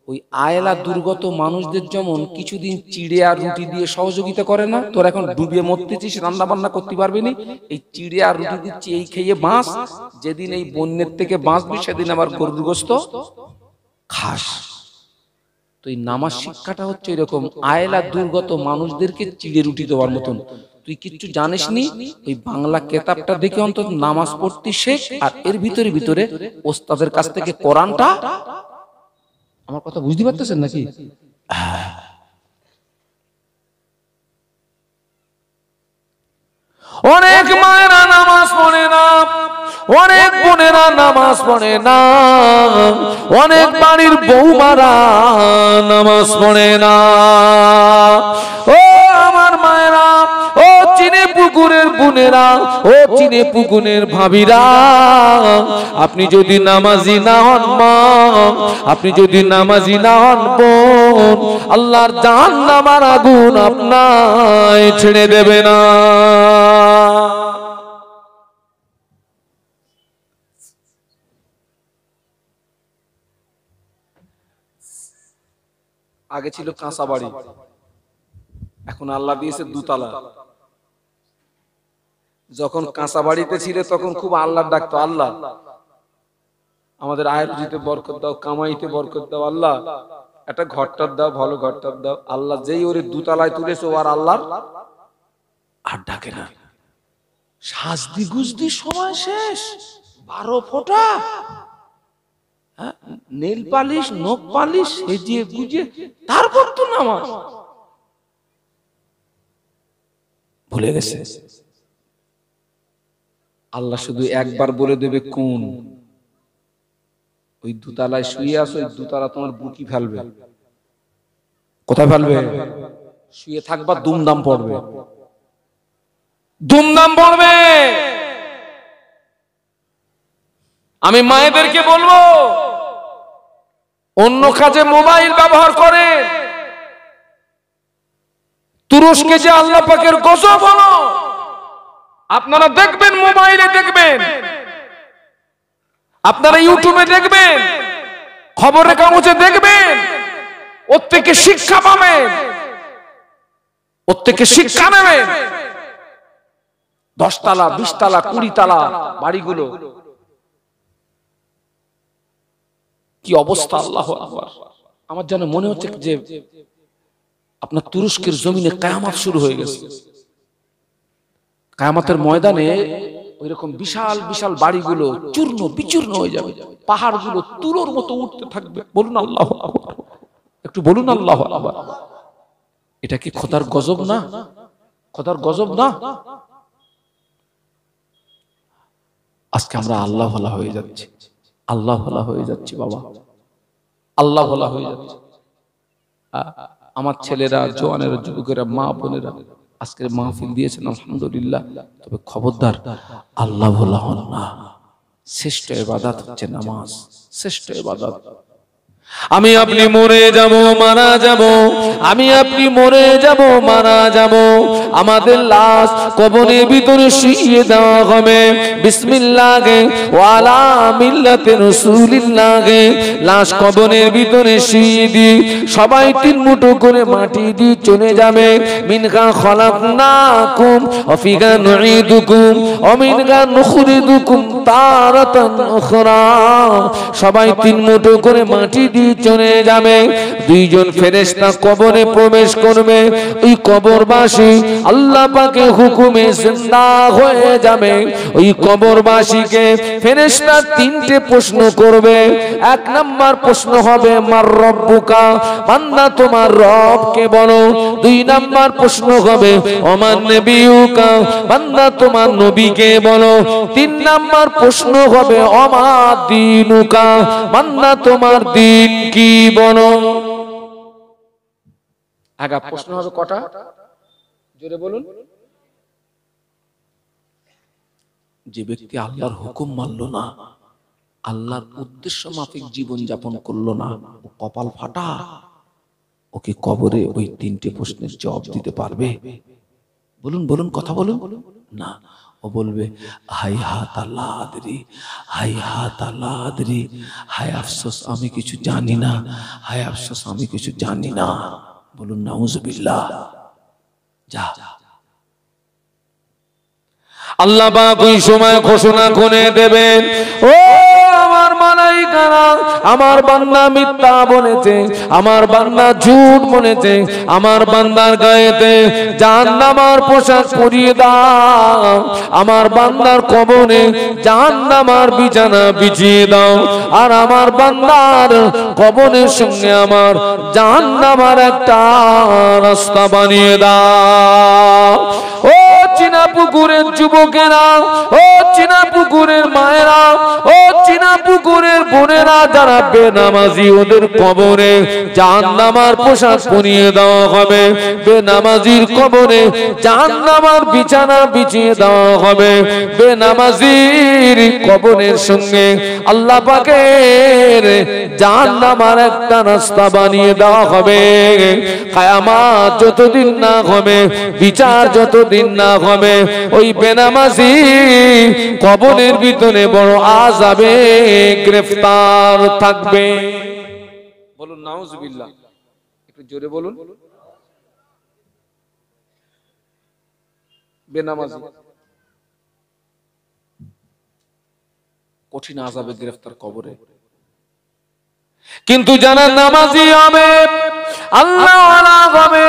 ওই আয়লা দুর্গত মানুষদের যেমন কিছুদিন চিড়ে আর রুটি দিয়ে সহযোগিতা করে না, তোর এখন ডুবিয়ে মরতেছিস, রান্না বান্না করতে পারবি না, এই চিড়ে আর রুটি দিচ্ছি, এই খেয়ে বাঁচ, যেদিন এই বন্যের থেকে বাঁচবি সেদিন আবার গরুর গোশত খাস। তো এই নামাজ শিক্ষাটা হচ্ছে এরকম, আয়লা দুর্গত মানুষদেরকে চিড়ে রুটি দেওয়ার মতন। তুই কিচ্ছু জানিস নি, ওই বাংলা কেতাবটা দেখে অন্তত নামাজ পড়তে শেখ, আর এর ভিতরে ভিতরে ওস্তাদের কাছ থেকে কোরআনটা। আমার কথা বুঝতে পারতেছেন নাকি? অনেক মায়েরা নামাজ পড়ে না, অনেক বোনেরা নামাজ পড়ে না, অনেক বাড়ির বৌমারা নামাজ পড়ে না। ও আমার মায়েরা, ও চিনে পুকুরের বোনেরা, ও চিনে পুকুরের ভাবিরা, আপনি যদি নামাজি না হন মা, আপনি যদি নামাজি না হন বোন, আল্লাহর জাহান্নামের আগুন আপনায় ছেড়ে দেবে না। আগে ছিল কাঁচা বাড়ি, এখন আল্লাহ দিয়েছে দুতলা। যখন কাঁচা বাড়িতে ছিল তখন খুব আল্লাহ ডাকতো, আল্লাহ আমাদের আয়ের রুজিতে বরকত দাও, কামাইতে বরকত দাও, আল্লাহ একটা ঘরটার দাও, ভালো ঘরটার দাও। আল্লাহ যেই ওরে দুতলায় তুলেছে ও আর আল্লাহর আর ডাকে না। সাজদি গুজদি সময় শেষ, 12 ফোঁটা নেল পালিশ নখ পালিশ সেজিয়ে গুজিয়ে তারপর তো নামাজ। ভুলে গেছে। আল্লাহ শুধু একবার বলে দেবে কোন, ওই দুতলায় শুয়ে আসো, ওই দুতলা তোমার বুকি ফেলবে। কোথায় ফেলবে? শুয়ে থাকবা, দুমদাম পড়বে, দুমদাম পড়বে। আমি মায়েদেরকে বলবো অন্য কাজে মোবাইল ব্যবহার করে, তুরস্কে যে আল্লাহ পাকের গজব হলো আপনারা দেখবেন, মোবাইলে দেখবেন, আপনারা ইউটিউবে দেখবেন, খবরের কাগজে দেখবেন, ওর থেকে শিক্ষা পাবেন, ওর থেকে শিক্ষা নেবেন। 10 তলা 20 তলা 20 তলা বাড়িগুলো কি অবস্থা! আল্লাহু আকবার। আমার যেন মনে হচ্ছে যে আপনার তুরস্কের জমিনে কিয়ামত শুরু হয়ে গেছে। কিয়ামতের ময়দানে ওইরকম বিশাল বিশাল বাড়িগুলো চূর্ণ বিচূর্ণ হয়ে যাবে, পাহাড়গুলো তুলোর মতো উঠতে থাকবে। বলুন আল্লাহু আকবার, একটু বলুন আল্লাহু আকবার। এটা কি খোদার গজব না? খোদার গজব না? আজকে আমরা আল্লাহ ভোলা হয়ে যাচ্ছি, আল্লাহ ভোলা হয়ে যাচ্ছি বাবা, আল্লাহ ভোলা হয়ে যাচ্ছে। আমার ছেলেরা, জওয়ানেরা, যুবকেরা, মা বোনেরা আজকের মাহফিল দিয়েছেন আলহামদুলিল্লাহ। তবে খবরদার আল্লাহ ভোলা হন না। শ্রেষ্ঠ ইবাদত হচ্ছে নামাজ, শ্রেষ্ঠ ইবাদত। আমি আপনি মরে যাব, মারা যাব, আমি আপনি মরে যাব, মারা যাব, আমাদের লাশ কবরের ভিতরে শুইয়ে দেওয়া হবে। বিসমিল্লাহে ওয়া আলা মিল্লাতি রাসূলিল্লাহে লাশ কবরের ভিতরে শুইয়ে দিই, সবাই 3 মুঠো করে মাটি দিয়ে চলে যাবে। মিনহা খলাকনাকুম ওয়া ফিহা নুঈদুকুম ওয়া মিনহা নুখরিজুকুম তারাতান উখরা। সবাই 3 মুঠো করে মাটি চলে যাবে। 2 জন ফেরেশতা কবরে প্রবেশ করবে। ওই কবরবাসী আল্লাহ পাকের হুকুমে জিন্দা হয়ে যাবে। ওই কবরবাসীকে ফেরেশতা 3টে প্রশ্ন করবে। 1 নাম্বার প্রশ্ন হবে মার রব্বুকা, বান্দা তোমার রব কে বলো। 2 নাম্বার প্রশ্ন হবে ওমান নবিয়ুকা, বান্দা তোমার নবীকে বলো। 3 নাম্বার প্রশ্ন হবে ওমা দীনুকা, বান্দা তোমার দিন কি বলো। আগা প্রশ্ন হবে কটা? জোরে বলুন। যে ব্যক্তি আল্লাহর হুকুম মানলো না, আল্লাহর উদ্দেশ্য মাফিক জীবন যাপন করলো না, ও কপাল ফাটা। ওকে কবরে ওই 3টে প্রশ্নের জবাব দিতে পারবে? বলুন বলুন, কথা বলুন না। ও বলবে হাই হাত আল্লাহ আদরি, হাই হাত আল্লাহ আদরি, হায় আফসোস আমি কিছু জানি না, হায় আফসোস আমি কিছু জানি না। বলুন নাউজুবিল্লাহ। যা আল্লাহ পাক ওই সময় ঘোষণা করে দেবেন, ও আমার মালাইকারা, আমার বান্দা মিথ্যা বলেছে, আমার বান্দা ঝুট বলেছে, আমার বান্দার গায়েতে জাহান্নামের পোশাক পরিয়ে দাও, আমার বান্দার কবরে জাহান্নামের বিছানা বিছিয়ে দাও, আর আমার বান্দার কবরের সঙ্গে আমার জাহান্নামের একটা রাস্তা বানিয়ে দাও। ও চীনা পুকুরের যুবকেরা, ও চীনা পুকুরের মায়েরা, ও চীনা পুকুরের বোনেরা যারা বেনামাজি, ওদের কবরে জাহান্নামের পোশাক পরিয়ে দেওয়া হবে, বেনামাজির কবরে জাহান্নামের বিছানা বিছিয়ে দেওয়া হবে, বেনামাজির কবরের সঙ্গে আল্লাহ পাকের জাহান্নামের একটা রাস্তা বানিয়ে দেওয়া হবে। কিয়ামত যতদিন না হবে, বিচার যতদিন না হবে, ওই বেনামাজি কবরের ভিতরে বড় আযাবে গ্রেফতার থাকবে। বলুন নাউজুবিল্লাহ, একটু জোরে বলুন। বেনামাজি কঠিন আযাবে গ্রেফতার কবরে। কিন্তু যারা নামাজি হবে, আল্লাহ ওয়ালা হবে,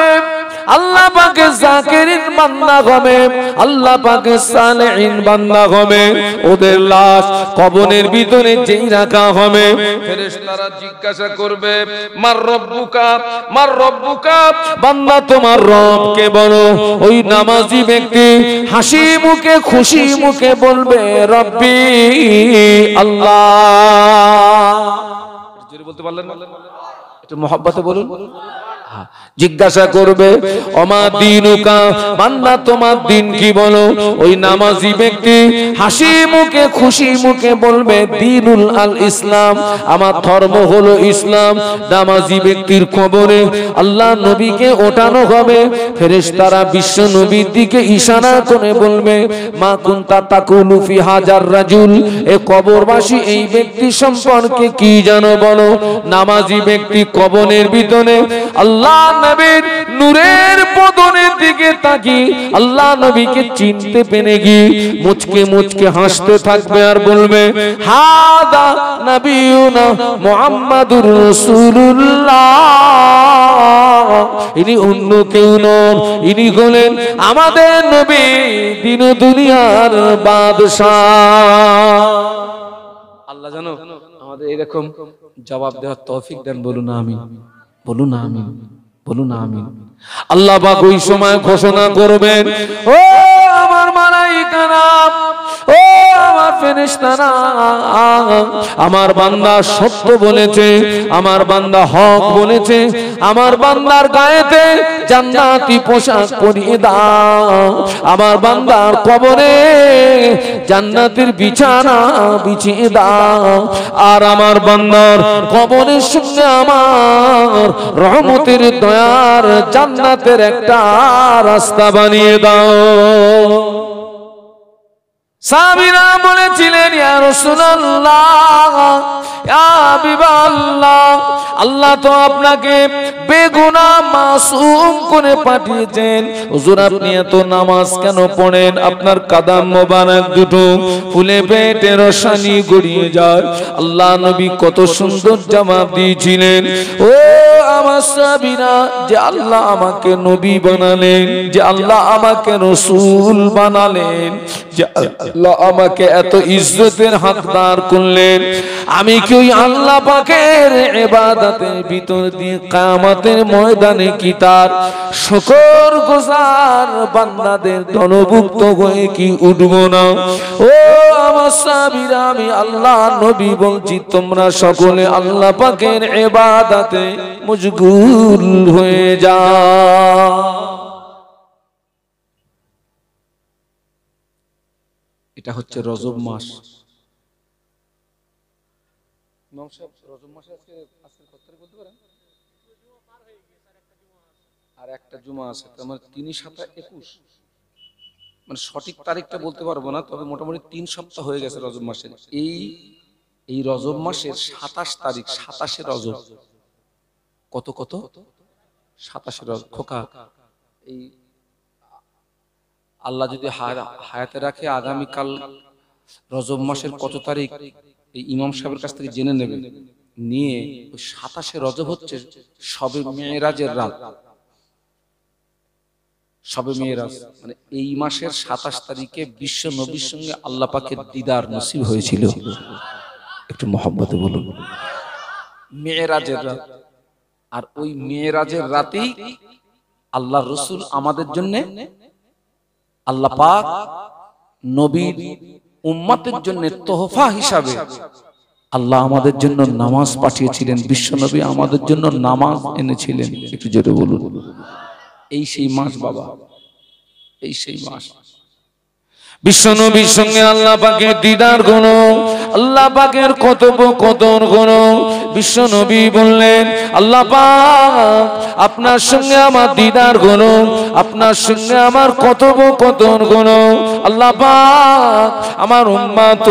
আল্লাহ পাকের জাকিরিন বান্দা হবে, আল্লাহ পাকের সালেহিন বান্দা হবে, ওদের লাশ কবরের ভিতরে যেই রাখা হবে, ফেরেশতারা জিজ্ঞাসা করবে মার রব্বুকা, মার রব্বুকা, বান্দা তোমার রব কে বলো। ওই নামাজি ব্যক্তি হাসি মুখে খুশি মুখে বলবে রব্বি আল্লাহ। জোরে বলতে পারলেন না? একটু মহব্বতে বলুন। জিজ্ঞাসা করবে ওমা দীনুকা, বান্দা তোমার দিন কি বলো। ওই নামাজি ব্যক্তি হাসি মুখে খুশি মুখে বলবে দীনুল আল ইসলাম, আমার ধর্ম হলো ইসলাম। নামাজি ব্যক্তির কবরে আল্লাহ নবীকে ওঠানো হবে, ফেরেশতারা বিশ্ব নবীর দিকে ইশারা করে বলবে মা কুনতা তাকুলু ফি হাজার রাজুল, এ কবরবাসী এই ব্যক্তি সম্পর্কে কি জানো বলো। নামাজি ব্যক্তি কবরের ভিতরে আল্লাহ নবীর নূরের বদনের দিকে তাকিয়ে আল্লাহ নবীকে চিনতে পেরে গিয়ে মুচকে মুচকে হাসতে থাকবে আর বলবে হাদা নবিয়ুনা মুহাম্মাদুর রাসূলুল্লাহ, ইনি অন্য কেউ নন, ইনি হলেন আমাদের নবী, দিন ও দুনিয়ার বাদশাহ। আল্লাহ জানো আমাদের এরকম জবাব দেওয়ার তৌফিক দেন। বলুন আমিন, বলুন আমিন, বলুন আমিন। আল্লাহ পাক ওই সময় ঘোষণা করবেন ও আমার মালায়েকারা, ও আমার ফেরেশতারা, আমার বান্দা সত্য বলেছে, আমার বান্দা হক বলেছে, আমার বান্দার গায়েতে জান্নাতি পোশাক পরিয়ে দাও, আমার বান্দার কবরে জান্নাতের বিছানা বিছিয়ে দাও, আর আমার বান্দার কবরের সঙ্গে আমার রহমতের দয়ার জান্নাতের একটা রাস্তা বানিয়ে দাও। সাহাবীরা বলেছিলেন ইয়া রাসূলুল্লাহ, ইয়া হাবিবাল্লাহ, আল্লাহ তো আপনাকে বেগুনাহ মাসুম করে পাঠিয়েছেন, হুজুর আপনি এত নামাজ কেন পড়েন? আপনার কদম মোবারক দুটো ফুলে পেটে রসানি গড়িয়ে যায়। আল্লাহ নবী কত সুন্দর জবাব দিয়েছিলেন, ও আমার সাহাবীরা, যে আল্লাহ আমাকে নবী বানালেন, যে আল্লাহ আমাকে রাসূল বানালেন, যে আল্লাহ আমাকে এত ইজ্জতের হকদার করলেন, আমি কি ওই আল্লাহ পাকের ইবাদতের ভিতর দিয়ে কিয়ামতের ময়দানে কি তার শুকরগুজার বান্দাদের দলভুক্ত হয়ে কি উঠব না? ও আমার সাহাবীরা, আমি আল্লাহ নবী বলছি তোমরা সকলে আল্লাহ পাকের ইবাদতে মশগুল হয়ে যাও। এটা হচ্ছে রজব মাস। আর একটা জুমা আছে, আমার 3/7/21, মানে সঠিক তারিখটা বলতে পারবো না, তবে মোটামুটি 3 সপ্তাহ হয়ে গেছে রজব মাসের। এই রজব মাসের 27 তারিখ, 27শে রজব। কত 27শে রজব। খোকা, এই আল্লাহ যদি হায়াতে রাখে আগামীকাল রজব মাসের কত তারিখ এই ইমাম সাহেবের কাছ থেকে জেনে নেবে, নিয়ে 27শে রজব হচ্ছে শবে মেরাজের রাত। শবে মেরাজ মানে এই মাসের 27 তারিখে বিশ্ব নবীর সঙ্গে আল্লাহ পাকের দিদার নসিব হয়েছিল। একটু মহব্বতে বলুন মেরাজের রাত। আর ওই মেরাজের রাতেই আল্লাহ রসুল আমাদের জন্য, আল্লাহ পাক নবীর উম্মতের জন্য তোহফা হিসাবে আল্লাহ আমাদের জন্য নামাজ পাঠিয়েছিলেন। বিশ্ব নবী আমাদের জন্য নামাজ এনেছিলেন। একটু জোরে বলুন। এই সেই মাস বাবা, এই সেই মাস। বিশ্ব নবীর সঙ্গে আল্লাহ পাকের দিদার গুণ, আল্লাহ পাকের কথোপকথন গুণ। বিশ্ব নবী বললেন আল্লাহ পাক আপনার সঙ্গে আমার দিদার গুণ, আপনার সঙ্গে আমার কথোপকথন গুণ। আল্লাহ পাক আমার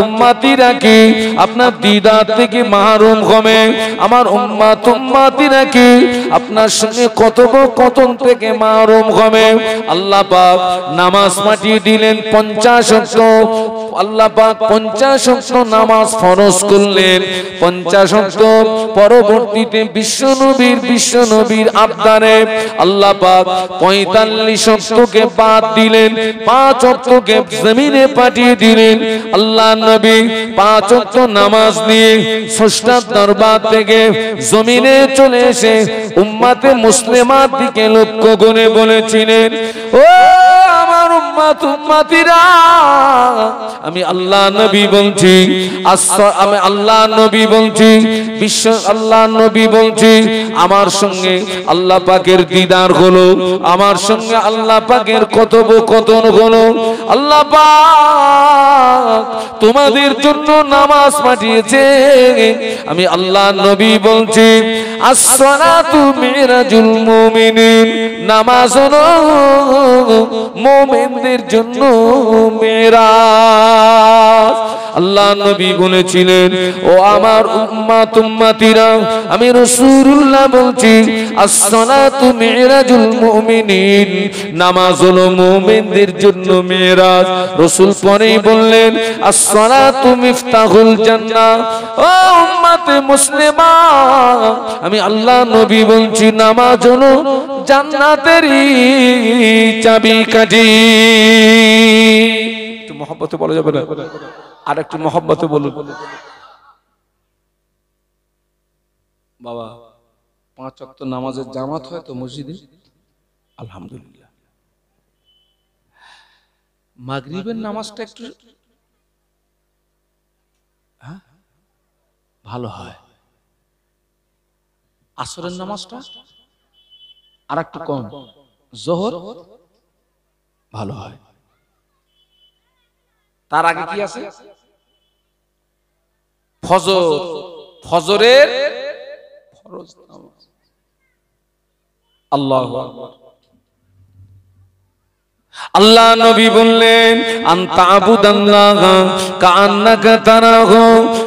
উম্মতিরা কি আপনার দিদার থেকে মাহরুম হবে? আমার উম্মতিরা কি আপনার সঙ্গে কথোপকথন থেকে মাহরুম হবে? আল্লাহ পাক নামাজ পাঠিয়ে দিলেন 50 ওয়াক্ত। আল্লাহ পাক 50 ওয়াক্ত নামাজ ফরজ করলেন। 50 ওয়াক্ত পরবর্তীতে বিশ্ব নবীর আবদারে আল্লাহ পাক 45 ওয়াক্তকে বাদ দিলেন, 5 ওয়াক্তকে জমিনে পাঠিয়ে দিলেন। আল্লাহ নবী 5 ওয়াক্ত নামাজ নিয়ে স্রষ্টার দরবার থেকে জমিনে চলে এসে উম্মতে মুসলিমার দিকে লক্ষ্য করে বলেছিলেন, ও আমার উম্মত উম্মতিরা, আমি আল্লাহ নবী বলছি, আমি আল্লাহ নবী বলছি, বিশ্ব আল্লাহ নবী বলছি, আমার সঙ্গে আল্লাহ পাকের দিদার হলো, আমার সঙ্গে আল্লাহ পাকের কথোপকথন হলো। আল্লাহ পাক তোমাদের জন্য নামাজ পাঠিয়েছে। আমি আল্লাহ নবী বলছি, as-salatu mi'rajul mu'minin, নামাজ হলো মুমিনদের জন্য মেরাজ। আল্লাহ নবী বলেছিলেন, ও আমার উম্মত উম্মতিরা, আমি রাসূলুল্লাহ বলছি, as-salatu mi'rajul mu'minin, নামাজ হলো মুমিনদের জন্য মেরাজ। রাসূল পরেই বললেন, as-salatu মিফতাহুল জান্নাহ। ও উম্মতে মুসলিমা, আমি আল্লাহ নবী বলছি, নামাজ হলো জান্নাতেরই চাবিকাঠি। একটু মহব্বতে বলা যাবে না? আর একটু মহব্বতে বলুন। বাবা, 5 ওয়াক্ত নামাজের জামাত হয় তো মসজিদে? আলহামদুলিল্লাহ। মাগরিবের নামাজটা একটু ভালো হয়, আসরের নামাজটা আর একটু কম, জোহর ভালো হয়। তার আগে কি আছে? ফজর, ফজরের ফরজ নামাজ। আল্লাহু আকবার। আল্লাহ নবী বললেন, আনতা আবুদাল্লাহ কাআন্নাকা তারাহু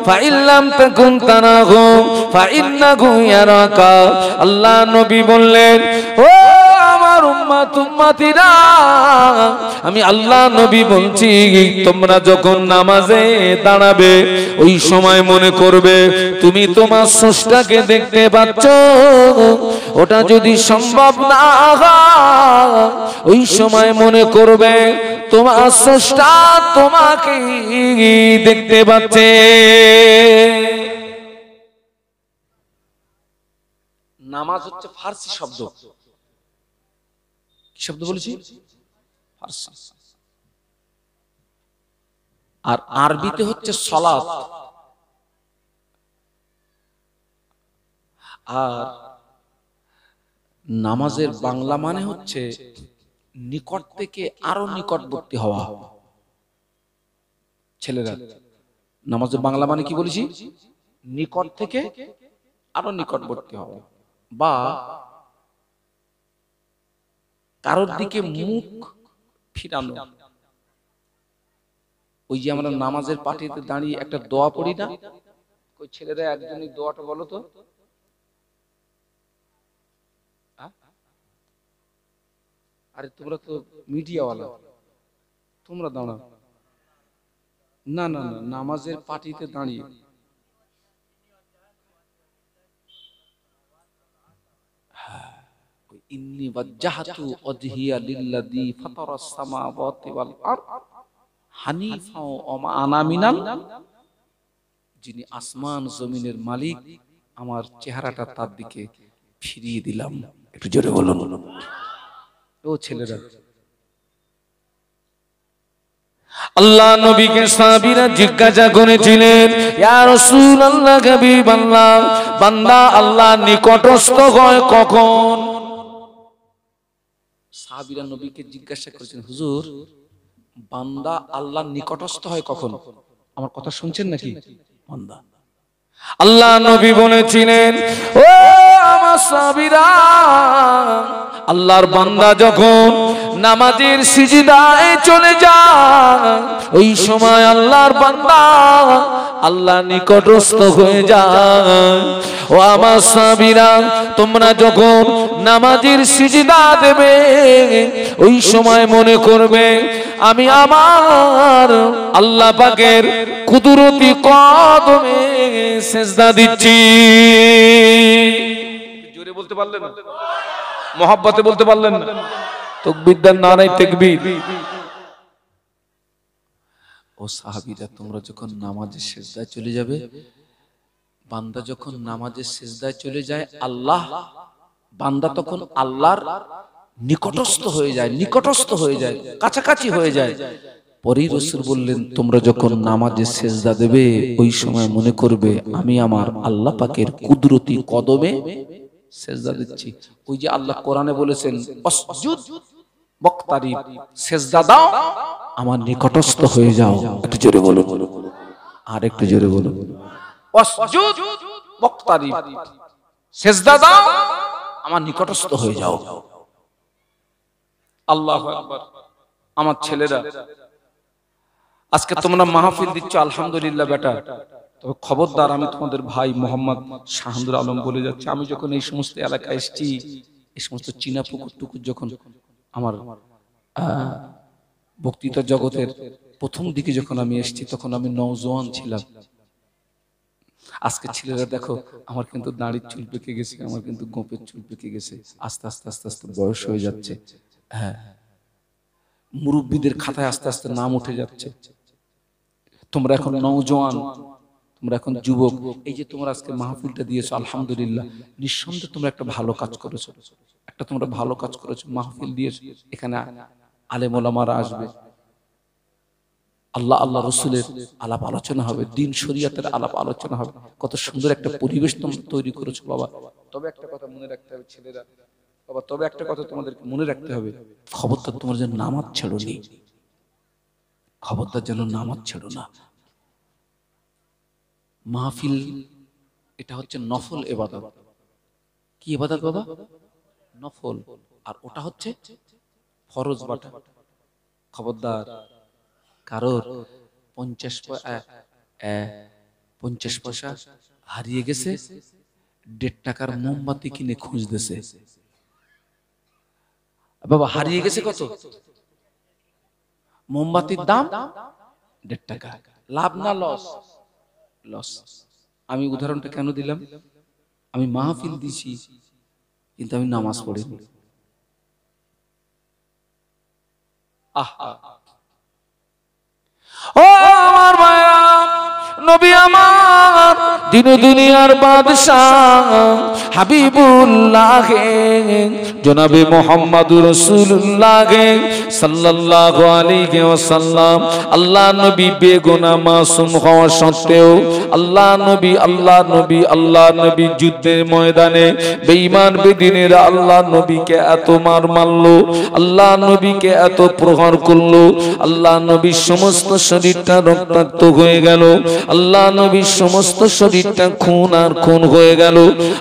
ফাইন লাম তাকুন তারাহু ফাইন্নাহু ইয়ারাকা। আল্লাহ নবী বললেন, ও আমার উম্মত উম্মতিরা, আমি আল্লাহ নবী বলছি, তোমরা যখন নামাজে দাঁড়াবে, ওই সময় মনে করবে তুমি তোমার স্রষ্টাকে দেখতে পাচ্ছ। ওটা যদি সম্ভব না হয়, ওই সময় মনে করবে তোমার স্রষ্টা তোমাকে দেখতে পাচ্ছে। নামাজ হচ্ছে ফার্সি শব্দ। কি শব্দ বলেছি? ফার্সি। আর আরবিতে হচ্ছে সালাত। আর নামাজের বাংলা মানে হচ্ছে নিকট থেকে আরো নিকটবর্তী হওয়া। ছেলেরা, নামাজের বাংলা মানে কি বলেছি? নিকট থেকে আরো নিকটবর্তী হওয়া, বা কারোর দিকে মুখ ফিরানো। ওই যে আমরা নামাজের পাটিতে দাঁড়িয়ে একটা দোয়া পড়ি না? ওই ছেলেরা একজনই দোয়াটা বলো তো। আরে তোমরা তো মিডিয়াওয়ালা, তোমরা দাঁড়াও। না না না, নামাজের পাটিতে দাঁড়িয়ে ইন্নী ওয়াজ্জাহতু ওয়াজহিয়া লিল্লাযী ফাতারাস সামাওয়াতি ওয়াল আরদ হানিফা ওয়া মা আনা মিনাল, যিনি আসমান জমিনের মালিক, আমার চেহারাটা তার দিকে ফিরিয়ে দিলাম। একটু জোরে বলুন। ও ছেলেরা, আল্লাহ নবীকে সাহাবীরা জিজ্ঞাসা করেছিলেন, ইয়া রাসূলুল্লাহ, হাবিবাল্লাহ, বান্দা আল্লাহ নিকটস্থ হয় কখন? সাহাবীরা নবীকে জিজ্ঞাসা করেছেন, হুজুর, বান্দা আল্লাহ নিকটস্থ হয় কখন? আমার কথা শুনছেন নাকি? বান্দা, আল্লাহ নবী বলেছিলেন, ও আমার সাহাবীরা, আল্লাহর বান্দা যখন নামাজের সিজদায় চলে যায়, ওই সময় আল্লাহর বান্দা আল্লাহ নিকটস্থ হয়ে যায়। ও আমার সাহাবীরা, তোমরা যখন নামাজের সিজদা দেবে, ওই সময় মনে করবে আমি আমার আল্লাহ পাকের কুদরতি কদমে সিজদা দিচ্ছি। জোরে বলতে পারলেন না? মহব্বতে বলতে পারলেন না? তাকবীর দেন, নারায়ে তাকবীর। ও সাহাবীরা, তোমরা যখন নামাজের সিজদায় চলে যাবে, বান্দা যখন নামাজের সিজদায় চলে যায়, আল্লাহ, বান্দা তখন আল্লাহর নিকটস্থ হয়ে যায়, নিকটস্থ হয়ে যায়, কাছাকাছি হয়ে যায়। পরেই রাসূল বললেন, তোমরা যখন নামাজে সেজদা দেবে ওই সময় মনে করবে আমি আমার আল্লাহ পাকের কুদরতি কদমে সেজদা দিচ্ছি। ওই যে আল্লাহ কোরআনে বলেছেন আসজুদ ওয়াক্তারিব, সেজদা দাও আমার নিকটস্থ হয়ে যাও। একটু জোরে বলো, আর একটু জোরে বলো, আসজুদ ওয়াক্তারিব, সেজদা দাও আমার নিকটস্থ হয়ে যাও। আল্লাহু আকবার। আমার ছেলেরা, আজকে তোমরা মাহফিল দিচ্ছ আলহামদুলিল্লাহ বেটা, তবে খবরদার, আমি তোমাদের ভাই মোহাম্মদ শাহানুর আলম বলে যাচ্ছি, আমি যখন এই সমস্ত এলাকায় এসেছি, এই সমস্ত চীনা পুকুর টুকুর যখন আমার বক্তৃতা জগতের প্রথম দিকে যখন আমি এসেছি, তখন আমি নওজোয়ান ছিলাম। আজকে ছেলেরা দেখো, আমার কিন্তু দাড়ির চুল পেকে গেছে, আমার কিন্তু গোঁপের চুল পেকে গেছে, আস্তে আস্তে আস্তে আস্তে বয়স হয়ে যাচ্ছে। হ্যাঁ, মুরব্বীদের খাতায় আস্তে আস্তে নাম উঠে যাচ্ছে। তোমরা এখন নওজোয়ান, তোমরা এখন যুবক, এই যে তোমরা আজকে মাহফিলটা দিয়েছো আলহামদুলিল্লাহ, নিঃসন্দেহে তোমরা একটা ভালো কাজ করেছো, একটা তোমরা ভালো কাজ করেছো, মাহফিল দিয়েছো। এখানে আলেম ওলামারা আসবে, আল্লাহ আল্লাহ রসুলের আলাপ আলোচনা হবে, দিন শরিয়াতের আলাপ আলোচনা হবে। কত সুন্দর একটা পরিবেশ তোমরা তৈরি করেছো বাবা। তবে একটা কথা মনে রাখতে হবে ছেলেরা, বাবা তবে একটা কথা তোমাদেরকে মনে রাখতে হবে, খবরদার তোমরা যেন নামাজ ছেড়ো নি, খবরদার যেন নামাজ ছেড়ো না। মাহফিল এটা হচ্ছে নফল ইবাদত। কি ইবাদত বাবা? নফল। আর ওটা হচ্ছে ফরজ বাটা। খবরদার কারোর 50 পয়সা হারিয়ে গেছে, 1.5 টাকার মোমবাতি কিনে খুঁজতেছে। বাবা হারিয়ে গেছে কত? মোমবাতির দাম 1.5 টাকা। লাভ না লস? লস। আমি উদাহরণটা কেন দিলাম? আমি মাহফিল দিছি কিন্তু আমি নামাজ পড়িনি। আহা, ও আমার মায়া, নবী আমার দিন দুনিয়ার বাদশাহ হাবিবুল্লাহ জনাবে মুহাম্মদুর রাসূলুল্লাহ সাল্লাল্লাহু আলাইহি ওয়াসাল্লাম, আল্লাহ নবী বেগুনাহ মাসুম হওয়া সত্ত্বেও আল্লাহ নবী যুদ্ধের ময়দানে বেঈমান বেদিনেরা আল্লাহ নবীকে এত মার মারলো, আল্লাহ নবীকে এত প্রহার করলো, আল্লাহ নবীর সমস্ত শরীরটা রক্তাক্ত হয়ে গেল, আল্লাহ নবীর সমস্ত শরীরটা খুন আর খুন হয়ে গেল।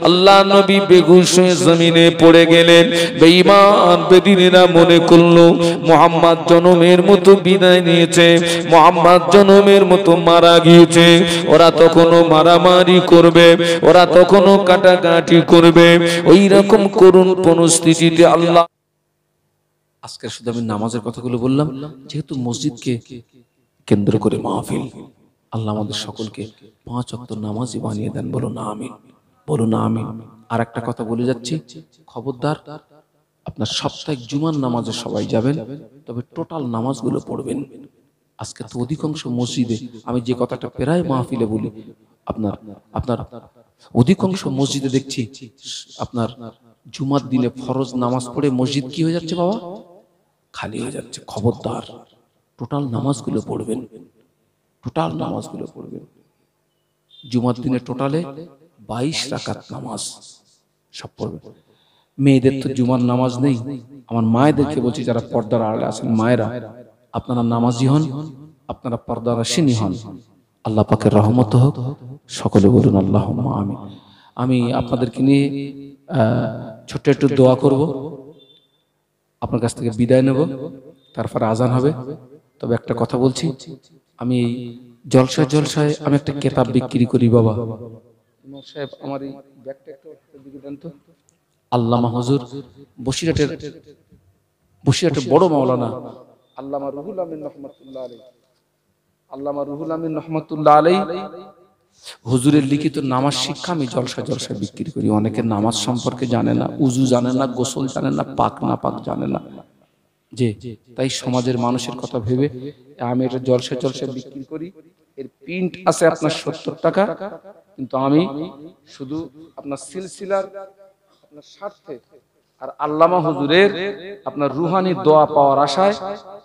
আল্লাহ নবী বেহুশ হয়ে জমিনে পড়ে গেলেন। বেঈমান বেদিনেরা মনে করলো মুহাম্মদ জনমের মতো বিদায় নিয়েছে, মুহাম্মদ জনমের মতো মারা গিয়েছে। ওরা তখনও মারামারি করবে, ওরা তখনও কাটাকাটি করবে। ওই রকম করুণ পরিস্থিতিতে আল্লাহ, আজকে শুধু আমি নামাজের কথাগুলো বললাম যেহেতু মসজিদকে কেন্দ্র করে মাহফিল। আল্লাহ আমাদের সকলকে 5 ওয়াক্ত নামাজি বানিয়ে দেন। বলো না আমিন, বলো না আমিন। আর একটা কথা বলে যাচ্ছি, খবরদার আপনার সাপ্তাহিক জুমার নামাজে সবাই যাবেন, তবে টোটাল নামাজগুলো পড়বেন। আজকে তো অধিকাংশ মসজিদে, আমি যে কথাটা প্রায় মাহফিলে বলি, আপনার অধিকাংশ মসজিদে দেখছি আপনার জুমার দিনে ফরজ নামাজ পড়ে মসজিদ কি হয়ে যাচ্ছে বাবা? খালি হয়ে যাচ্ছে। খবরদার টোটাল নামাজগুলো পড়বেন, টোটাল নামাজগুলো পড়বেন। জুমার দিনে টোটালে 22 রাকাত নামাজ সব পড়বেন। মেয়েদের তো জুমার নামাজ নেই, আমার মায়েদেরকে বলছি যারা পর্দার আড়ালে আছেন মায়েরা, আপনারা নামাজি হন, আপনারা পর্দারাশিনী হন। আল্লাহ পাকের রহমত হোক। সকলে বলুন আল্লাহুম্মা আমিন। আমি আপনাদেরকে নিয়ে ছোট্ট একটু দোয়া করব, আপনার কাছ থেকে বিদায় নেব, তারপর আজান হবে। তবে একটা কথা বলছি, আমি জলসায় আমি একটা কিতাব বিক্রি করি বাবা। সাহেব আমার এই ব্যাগটা একটু দিকে দেন তো। আল্লামা হুজুর বসিরহাটের বড় মাওলানা আল্লামা রুহুল আমিন রহমাতুল্লাহ আলাইহি হুজুরের লিখিত নামাজ শিক্ষা আমি জলসায় বিক্রি করি। অনেকে নামাজ সম্পর্কে জানে না, উজু জানে না, গোসল জানে না, পাক না পাক জানে না, যে তাই সমাজের মানুষের কথা ভেবে আমি এটা জলসায় বিক্রি করি। এর প্রিন্ট আছে আপনার 70 টাকা, কিন্তু আমি শুধু আপনার সিলসিলার আপনার স্বার্থে আর আল্লামা হুজুরের আপনার রুহানি দোয়া পাওয়ার আশায়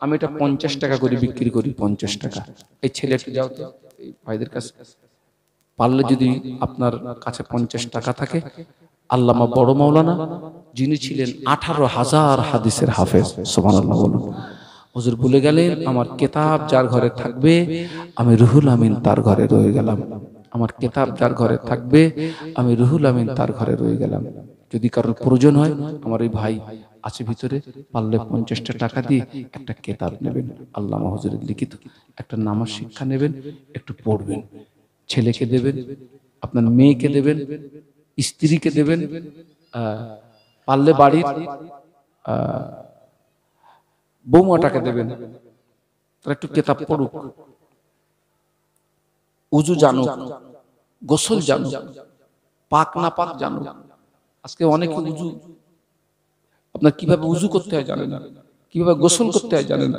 আমি এটা 50 টাকা করে বিক্রি করি। 50 টাকা। এই ছেলেটি যাও তো এই ভাইদের কাছে, পারলে যদি আপনার কাছে 50 টাকা থাকে, আল্লামা বড় মাওলানা যিনি ছিলেন 18,000 হাদিসের হাফেজ, সুবহানাল্লাহ বলুন। হুজুর বলে গেলেন, আমার কিতাব যার ঘরে থাকবে আমি রুহুল আমিন তার ঘরে রয়ে গেলাম। আমার কিতাব যার ঘরে থাকবে আমি রুহুল আমিন তার ঘরে রয়ে গেলাম। যদি কারোর প্রয়োজন হয়, আমার এই ভাই আছে ভিতরে, পারলে 50 টাকা দিয়ে একটা কিতাব নেবেন, আল্লামা হুজুরের লিখিত একটা নামাজ শিক্ষা নেবেন, একটু পড়বেন, ছেলেকে দেবেন, আপনার মেয়েকে দেবেন, স্ত্রীকে দেবেন, পারলে বাড়ির বৌমাটাকে দেবেন, তারা একটু কিতাব পড়ুক, উজু জানুক, গোসল জানুক, পাক না পাক জানুক। আজকে অনেকে উজু, আপনার কিভাবে উজু করতে হয় জানে না, কিভাবে গোসল করতে হয় জানে না।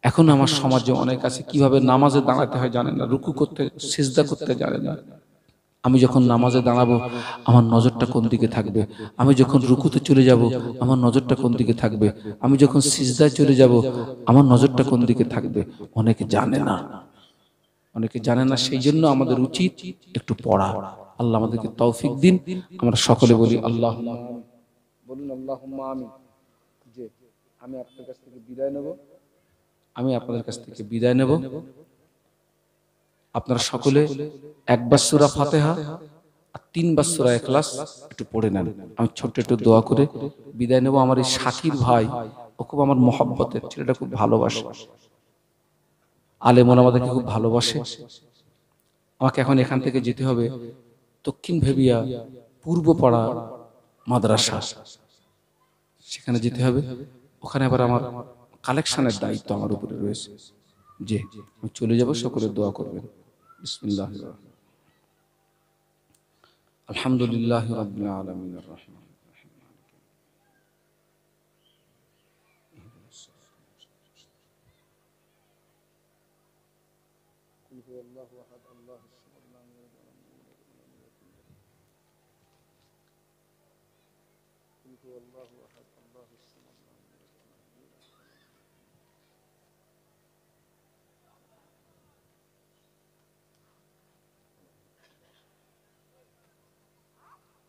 এখন আমার সমাজে অনেক আছে কিভাবে নামাজে দাঁড়াতে হয় জানে না, রুকু করতে, সিজদা করতে জানে না। আমি যখন নামাজে দাঁড়াবো আমার নজরটা কোন দিকে থাকবে, আমি যখন রুকুতে চলে যাব আমার নজরটা কোন দিকে থাকবে, আমি যখন সিজদায় চলে যাব আমার নজরটা কোন দিকে থাকবে, অনেকে জানে না, অনেকে জানে না। সেই জন্য আমাদের উচিত একটু পড়া। আল্লাহ আমাদেরকে তৌফিক দিন। আমরা সকলে বলি আল্লাহুম্মা আমিন। বলুন আল্লাহুম্মা আমিন। যে আমি আপনাদের কাছ থেকে বিদায় নেব, আমি আপনাদের কাছ থেকে বিদায় নেব। আপনারা সকলে একবার সূরা ফাতিহা আর 3 বার সূরা ইখলাস একটু পড়ে নেন। আমি ছোট্ট একটু দোয়া করে বিদায় নেব। আমার এই শাকির ভাই, ও খুব আমার মহব্বতের ছেলেটা, খুব ভালোবাসে, আলেম ওলামাদেরকে খুব ভালোবাসে। আমাকে এখন এখান থেকে যেতে হবে দক্ষিণ ভেবিয়া পূর্বপাড়া মাদ্রাসা, সেখানে যেতে হবে। ওখানে আবার আমার কালেকশনের দায়িত্ব আমার উপরে রয়েছে। যে আমি চলে যাব, সকলে দোয়া করবেন। বিসমিল্লাহ। আলহামদুলিল্লাহি রাব্বিল আলামিন আর রাহমান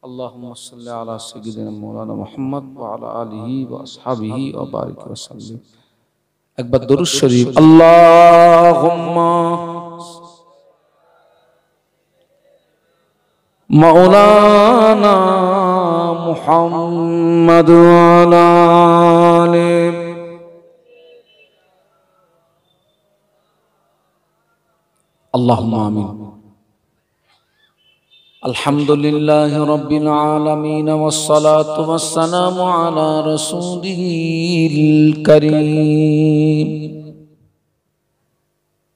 اللهم صل على سيدنا مولانا محمد وعلى آله وأصحابه وبارك وسلم. একবার দরুদ শরীফ। আল্লাহুম্মা মাওলানা মুহাম্মদ ওয়া আলা আলিহি। আল্লাহুম্মা আমিন। আলহামদুলিল্লাহি রাব্বিল আলামিন ওয়াসসালাতু ওয়াসসালামু আলা রাসূলিল কারীম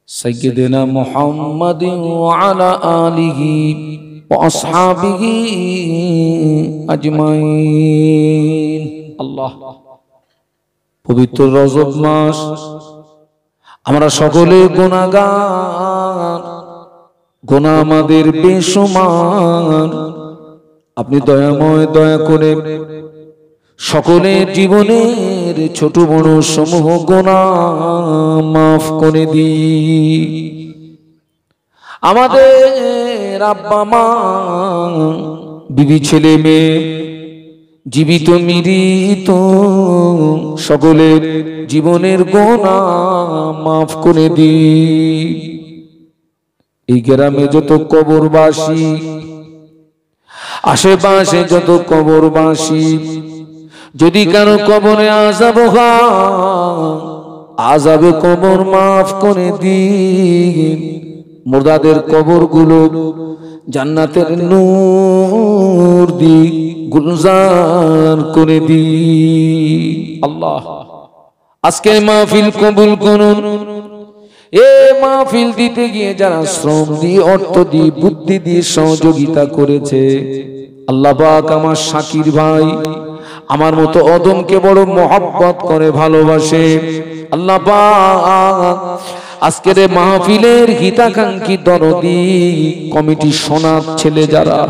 সাইয়্যিদিনা মুহাম্মাদিন ওয়া আলা আলিহি ওয়া আসহাবিহি আজমাইন। আল্লাহ, পবিত্র রজব মাস, আমরা সকলে গুনাহগার, গুনাহ আমাদের বেশুমার। আপনি দয়াময়, দয়া করে সকলের জীবনের ছোট বড় সমূহ গুনাহ মাফ করে দিন। আমাদের আব্বা মা, বিবি, ছেলে মেয়ে, জীবিত মৃত সকলের জীবনের গুনাহ মাফ করে দিন। এই গ্রামে যত কবরবাসী, আশেপাশে যত কবরবাসী, যদি কারো কবরে আযাব হয়, আযাবে কবর মাফ করে দিন। মুর্দাদের কবরগুলো জান্নাতের নূর দিয়ে গুলজার করে দিন। আল্লাহ, আজকের মাহফিল কবুল করুন। এ মাহফিল দিতে গিয়ে যারা শ্রম দিয়ে, অর্থ দিয়ে, বুদ্ধি দিয়ে সহযোগিতা করেছে, আল্লাহ পাক আমার শাকির ভাই আমার মতো অদমকে বড় মহব্বত করে, ভালোবাসে। আল্লাহ পাক আজকের মাহফিলের হিতাকাঙ্ক্ষী দরদি কমিটি সোনার ছেলে যারা,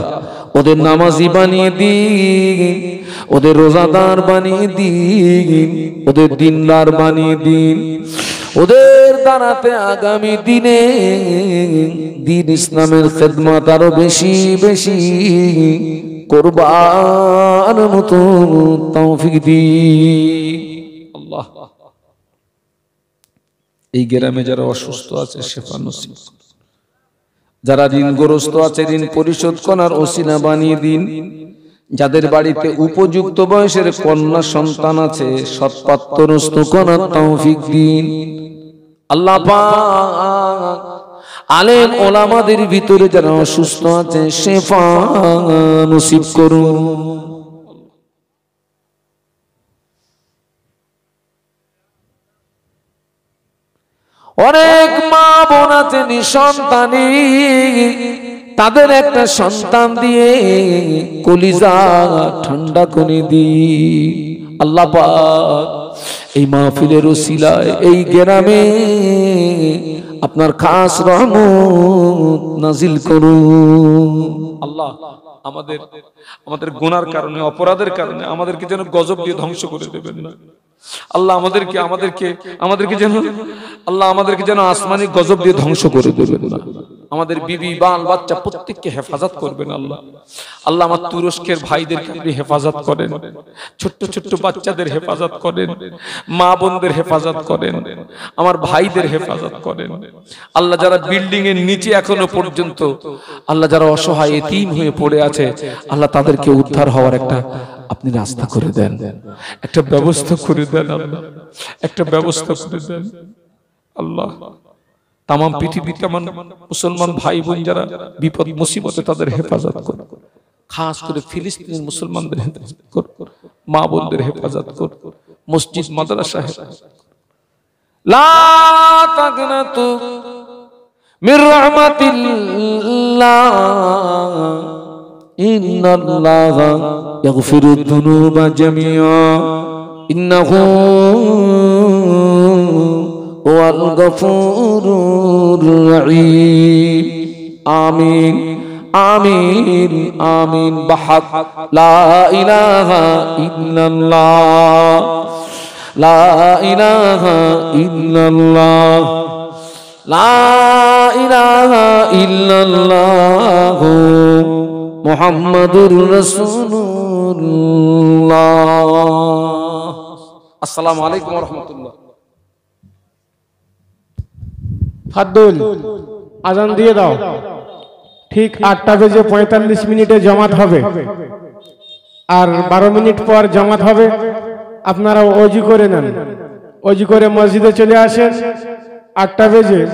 ওদের নামাজি বানিয়ে দিন, ওদের রোজাদার বানিয়ে দিন, ওদের দিনদার বানিয়ে দিন। ওদের দ্বারাতে আগামী দিনে দিন ইসলামের খেদমত আরো বেশি বেশি করবার মতো তৌফিক দিন আল্লাহ। এই গ্রামে যারা অসুস্থ আছে শেফা নসিব, যারা ঋণগ্রস্ত আছে ঋণ পরিশোধ করার ওসিলা বানিয়ে দিন। যাদের বাড়িতে উপযুক্ত বয়সের কন্যা সন্তান আছে সৎপাত্রস্থ করার তৌফিক দিন আল্লাহ পাক। আলেম ওলামাদের ভিতরে যারা অসুস্থ আছে শেফা নসিব করুন। অনেক মা বোন আছে নিঃসন্তানী, তাদের একটা সন্তান দিয়ে কলিজা ঠান্ডা করে দি আল্লাহ পাক। এই মাহফিলের ওসিলায় এই গ্রামে আপনার খাস রহমত নাজিল করুন আল্লাহ। আমাদের গুনার কারণে অপরাধের কারণে আমাদেরকে যেন গজব দিয়ে ধ্বংস করে দেবেন না আল্লাহ। আমাদেরকে যেন আসমানি গজব দিয়ে ধ্বংস করে দেবেন না। আমাদের বিবি বাল বাচ্চা প্রত্যেককে হেফাজত করবেন আল্লাহ। আল্লাহ আমার তুরস্কের ভাইদেরকে আপনি হেফাজত করেন, ছোট্ট ছোট্ট বাচ্চাদের হেফাজত করেন, মা বোনদের হেফাজত করেন, আমার ভাইদের হেফাজত করেন আল্লাহ। যারা বিল্ডিং এর নিচে এখনো পর্যন্ত আল্লাহ যারা অসহায় এতিম হয়ে পড়ে আছে আল্লাহ, তাদেরকে উদ্ধার হওয়ার একটা আপনি রাস্তা করে দেন, একটা ব্যবস্থা করে দেন আল্লাহ, একটা ব্যবস্থা করে দেন আল্লাহ। তাম পৃথিবীতে আমার মুসলমান ভাই বোন যারা বিপদ মুসিবতে তাদের হেফাজত কর, খাস করে ফিলিস্তিনের মুসলমানদের হেফাজত কর, মা বোনদের হেফাজত কর, মসজিদ মাদ্রাসা লা তাগনাতু মির রাহমাতিল্লাহ ইন্নাল্লাহা ইয়াগফিরুদ যুনুবা জামিআ ইন্নাহু হুয়াল গফুরুর রহিম। আমিন আমিন আমিন। বাহাক লা ইলাহা ইল্লাল্লাহ, লা ইলাহা ইল্লাল্লাহ, লা ইলাহা ইল্লাল্লাহ মুহাম্মাদুর রাসূলুল্লাহ। আসসালামু আলাইকুম ওয়া রাহমাতুল্লাহ। ফাদ্দুল আজান দিয়ে দাও। ঠিক 8:45 জামাত হবে, আর 12 মিনিট পর জামাত হবে। আপনারা ওযু করে নেন, ওযু করে মসজিদে চলে আসেন। 8:45